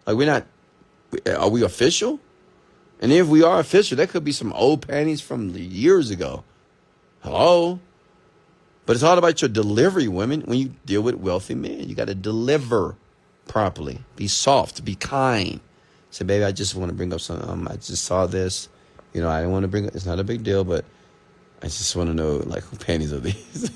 Like are we official? And if we are official, that could be some old panties from the years ago. Hello? But it's all about your delivery, women. When you deal with wealthy men, you got to deliver properly. Be soft, be kind. Say, baby, I just want to bring up something. I just saw this. You know, I didn't want to bring it. It's not a big deal, but I just want to know, like, who panties are these?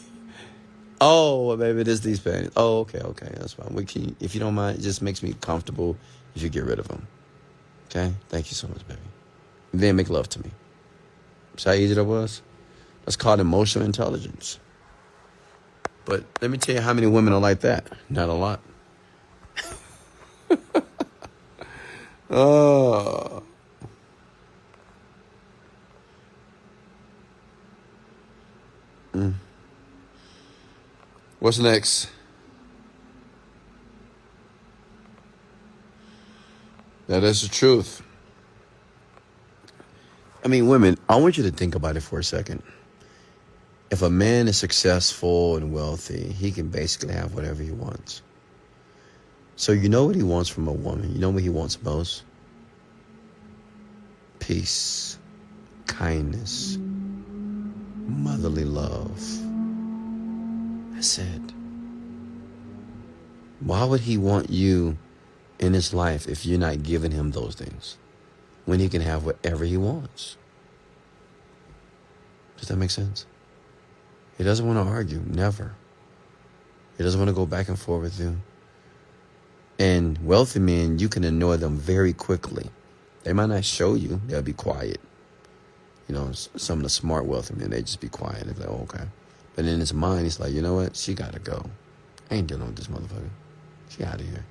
Oh, well, baby, it is these panties. Oh, okay, that's fine. If you don't mind, it just makes me comfortable if you get rid of them. Okay? Thank you so much, baby. And then make love to me. See how easy that was? That's called emotional intelligence. But let me tell you how many women are like that. Not a lot. Oh. What's next? That is the truth. I mean, women, I want you to think about it for a second. If a man is successful and wealthy, he can basically have whatever he wants. So you know what he wants from a woman. You know what he wants most? Peace, kindness, motherly love. That's it. Why would he want you in his life if you're not giving him those things? When he can have whatever he wants. Does that make sense? He doesn't want to argue. Never. He doesn't want to go back and forth with you. And wealthy men, you can annoy them very quickly. They might not show you. They'll be quiet. You know, some of the smart wealthy men, they just be quiet. They're like, oh, okay. But in his mind, he's like, you know what? She got to go. I ain't dealing with this motherfucker. She out of here.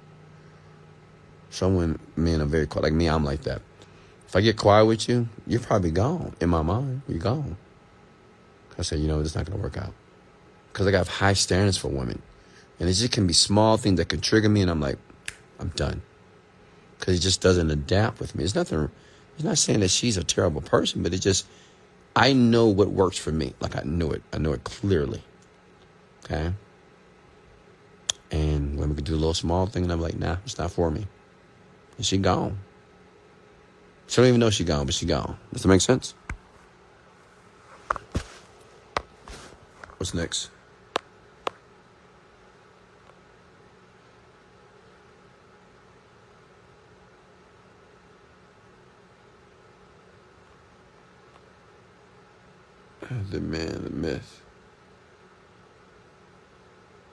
Some men are very quiet. Like me, I'm like that. If I get quiet with you, you're probably gone. In my mind, you're gone. I say, you know, it's not going to work out. Because I got high standards for women. And it just can be small things that can trigger me. And I'm like, I'm done. Because it just doesn't adapt with me. It's not saying that she's a terrible person. But it just, I know what works for me. Like I know it. I know it clearly. Okay? And women can do a little small thing. And I'm like, nah, it's not for me. And she gone. She don't even know she gone, but she gone. Does that make sense? What's next? The man, the myth.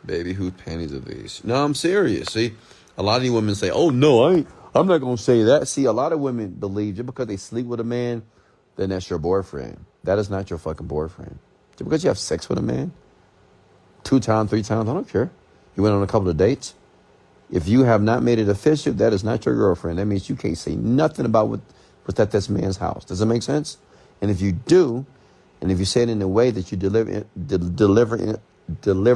Baby, whose panties are these? No, I'm serious. See, a lot of these women say, oh, no, I'm not going to say that. See, a lot of women believe just because they sleep with a man, then that's your boyfriend. That is not your fucking boyfriend. Just because you have sex with a man, 2 times, 3 times, I don't care. You went on a couple of dates. If you have not made it official, that is not your girlfriend. That means you can't say nothing about what's at this man's house. Does that make sense? And if you do, and if you say it in a way that you deliver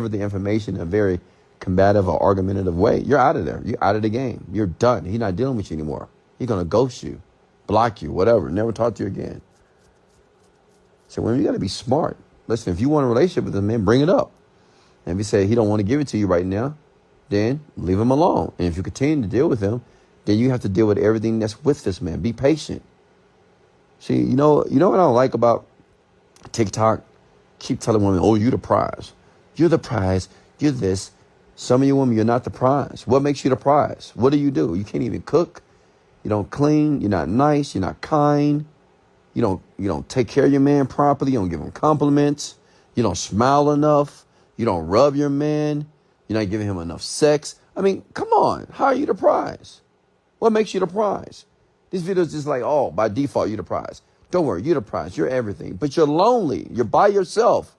the information in a very combative or argumentative way, you're out of there. You're out of the game. You're done. He's not dealing with you anymore. He's going to ghost you, block you, whatever, never talk to you again. So women, you got to be smart. listen, if you want a relationship with this man, bring it up. And if he say he don't want to give it to you right now, then leave him alone. And if you continue to deal with him, then you have to deal with everything that's with this man. Be patient. See, you know what I don't like about TikTok? Keep telling women, oh, you the prize. You're the prize. You're this. Some of you women, you're not the prize. What makes you the prize? What do? You can't even cook. You don't clean. You're not nice. You're not kind. You don't take care of your man properly. You don't give him compliments. You don't smile enough. You don't rub your man. You're not giving him enough sex. I mean, come on. How are you the prize? What makes you the prize? These videos just like, oh, by default, you're the prize. Don't worry, you're the prize. You're everything. But you're lonely. You're by yourself.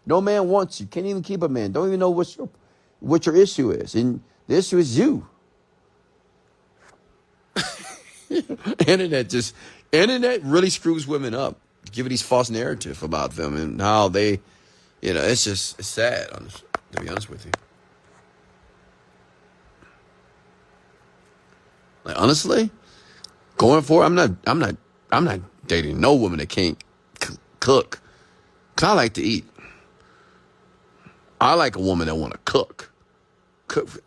No man wants you. Can't even keep a man. Don't even know what your issue is. And the issue is you. Internet really screws women up. Giving these false narrative about them and how they, it's sad, to be honest with you. Like, honestly, going forward, I'm not dating no woman that can't cook. 'Cause I like to eat. I like a woman that want to cook.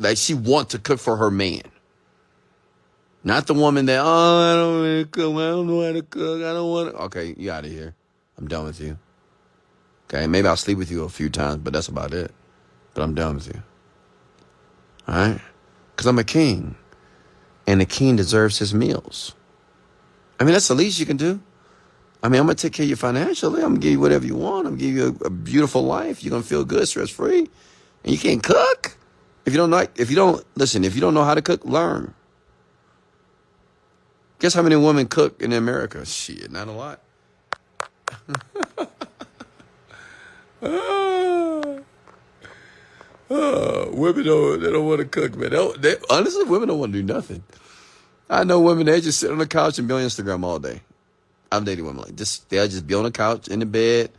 Like, she wants to cook for her man. Not the woman that, I don't want to cook. I don't know how to cook. I don't want to. Okay, you out of here. I'm done with you. Okay, maybe I'll sleep with you a few times, but that's about it. But I'm done with you. All right? Because I'm a king. And the king deserves his meals. I mean, that's the least you can do. I mean, I'm going to take care of you financially. I'm going to give you whatever you want. I'm going to give you a beautiful life. You're going to feel good, stress-free. And you can't cook. If you don't know how to cook, learn. Guess how many women cook in America? Shit, not a lot. Women don't want to cook, man. Honestly, women don't want to do nothing. I know women, they just sit on the couch and be on Instagram all day. I'm dating women like this. They'll just be on the couch, in the bed,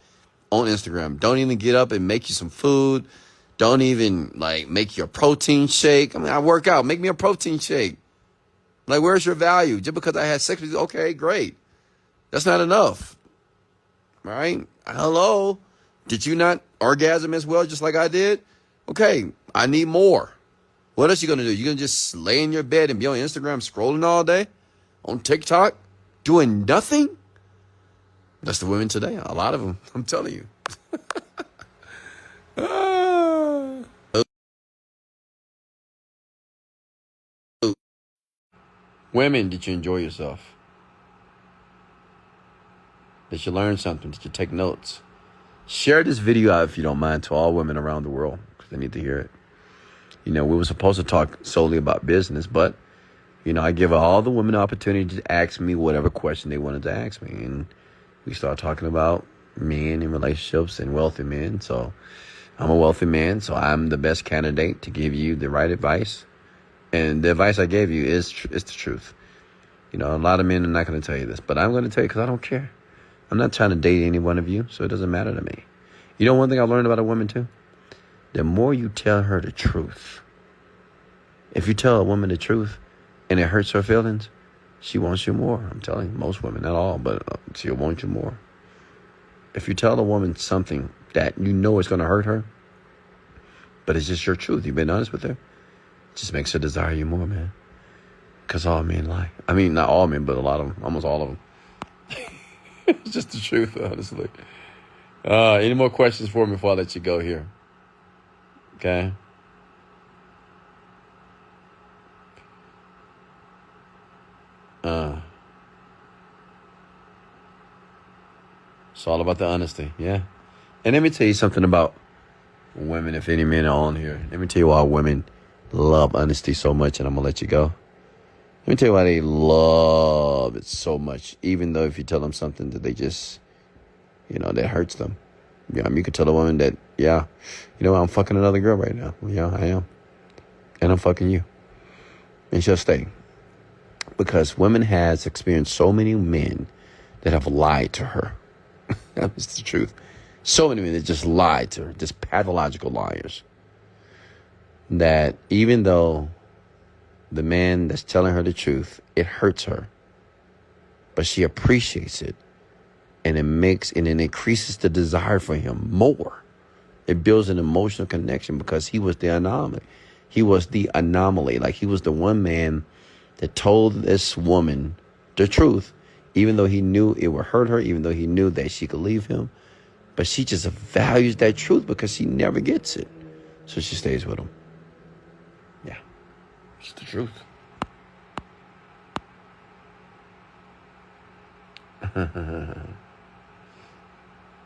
on Instagram. Don't even get up and make you some food. Don't even, make you a protein shake. I mean, I work out. Make me a protein shake. Like, where's your value? Just because I had sex with you, okay, great. That's not enough. Right? Hello? Did you not orgasm as well, just like I did? Okay, I need more. What else you going to do? You going to just lay in your bed and be on Instagram scrolling all day? On TikTok? Doing nothing? That's the women today. A lot of them. I'm telling you. Women, did you enjoy yourself? Did you learn something? Did you take notes? Share this video out, if you don't mind, to all women around the world, because they need to hear it. We were supposed to talk solely about business, but, I give all the women the opportunity to ask me whatever question they wanted to ask me. And we started talking about men and relationships and wealthy men. So I'm a wealthy man, so I'm the best candidate to give you the right advice. And the advice I gave you is the truth. A lot of men are not going to tell you this, but I'm going to tell you because I don't care. I'm not trying to date any one of you, so it doesn't matter to me. One thing I learned about a woman, too? The more you tell her the truth, if you tell a woman the truth and it hurts her feelings, she wants you more. I'm telling you, most women, not all, but she'll want you more. If you tell a woman something that you know is going to hurt her, but it's just your truth, you've been honest with her, it just makes her desire you more, man. Because all men lie. I mean, not all men, but a lot of them, almost all of them. It's just the truth, honestly. Any more questions for me before I let you go here? Okay. It's all about the honesty, yeah. And let me tell you something about women, if any men are on here. Let me tell you why women love honesty so much, and I'm going to let you go. Let me tell you why they love it so much, even though if you tell them something that they just, that hurts them. You could tell a woman that, I'm fucking another girl right now. Yeah, I am. And I'm fucking you. And she'll stay. Because women has experienced so many men that have lied to her. That's the truth. So many men that just lied to her, just pathological liars. That even though the man that's telling her the truth, it hurts her, but she appreciates it And it increases the desire for him more. It builds an emotional connection because he was the anomaly. He was the anomaly. Like, he was the one man that told this woman the truth, even though he knew it would hurt her, even though he knew that she could leave him. But she just values that truth because she never gets it. So she stays with him. Yeah, it's the truth.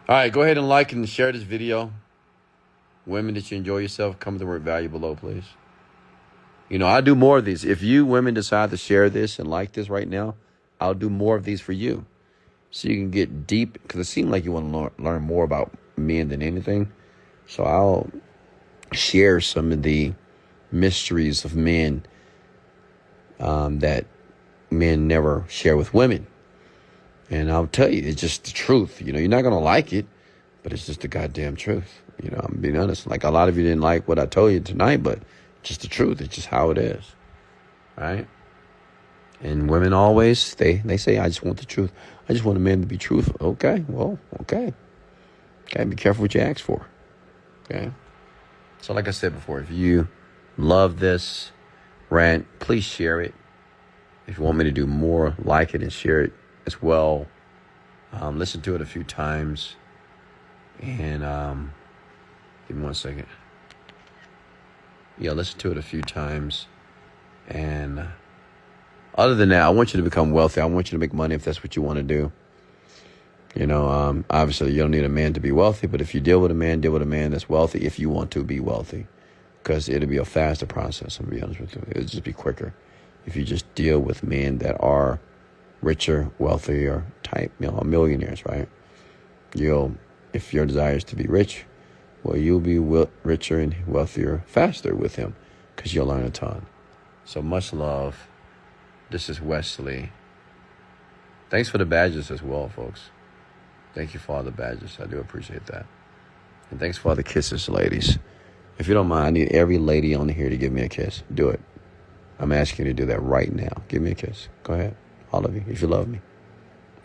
All right, go ahead and like and share this video. Women that you enjoy yourself, comment the word value below, please. I'll do more of these. If you women decide to share this and like this right now, I'll do more of these for you. So you can get deep, because it seems like you want to learn more about men than anything. So I'll share some of the mysteries of men that men never share with women. And I'll tell you, it's just the truth. You're not going to like it, but it's just the goddamn truth. I'm being honest. Like, a lot of you didn't like what I told you tonight, but just the truth. It's just how it is. Right? And women always, they say, I just want the truth. I just want a man to be truthful. Okay, well, okay. Okay, be careful what you ask for. Okay? So like I said before, if you love this rant, please share it. If you want me to do more, like it and share it as well. Listen to it a few times. And give me 1 second. Yeah, listen to it a few times. And other than that, I want you to become wealthy. I want you to make money if that's what you want to do. Obviously, you don't need a man to be wealthy, but if you deal with a man that's wealthy if you want to be wealthy, because it'll be a faster process. I'll be honest with you. It'll just be quicker if you just deal with men that are richer, wealthier type, millionaires, right? If your desire is to be rich, well, you'll be richer and wealthier faster with him because you'll learn a ton. So much love. This is Wesley. Thanks for the badges as well, folks. Thank you for all the badges. I do appreciate that. And thanks for all the kisses, ladies. If you don't mind, I need every lady on here to give me a kiss. Do it. I'm asking you to do that right now. Give me a kiss. Go ahead. All of you, if you love me.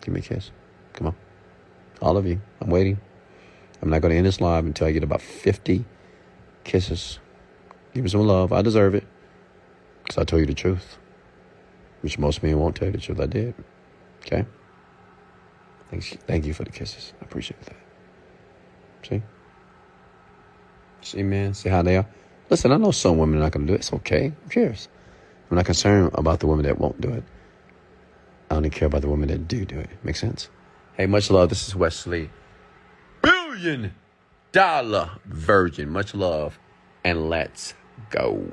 Give me a kiss. Come on. All of you. I'm waiting. I'm not going to end this live until I get about 50 kisses. Give me some love. I deserve it. Because I told you the truth. Which most men won't tell you the truth. I did. Okay? Thank you for the kisses. I appreciate that. See? See, man? See how they are? Listen, I know some women are not going to do it. It's okay. Who cares? I'm not concerned about the women that won't do it. I only care about the women that do it. Make sense? Hey, much love. This is Wesley. $1 billion Virgin. Much love. And let's go.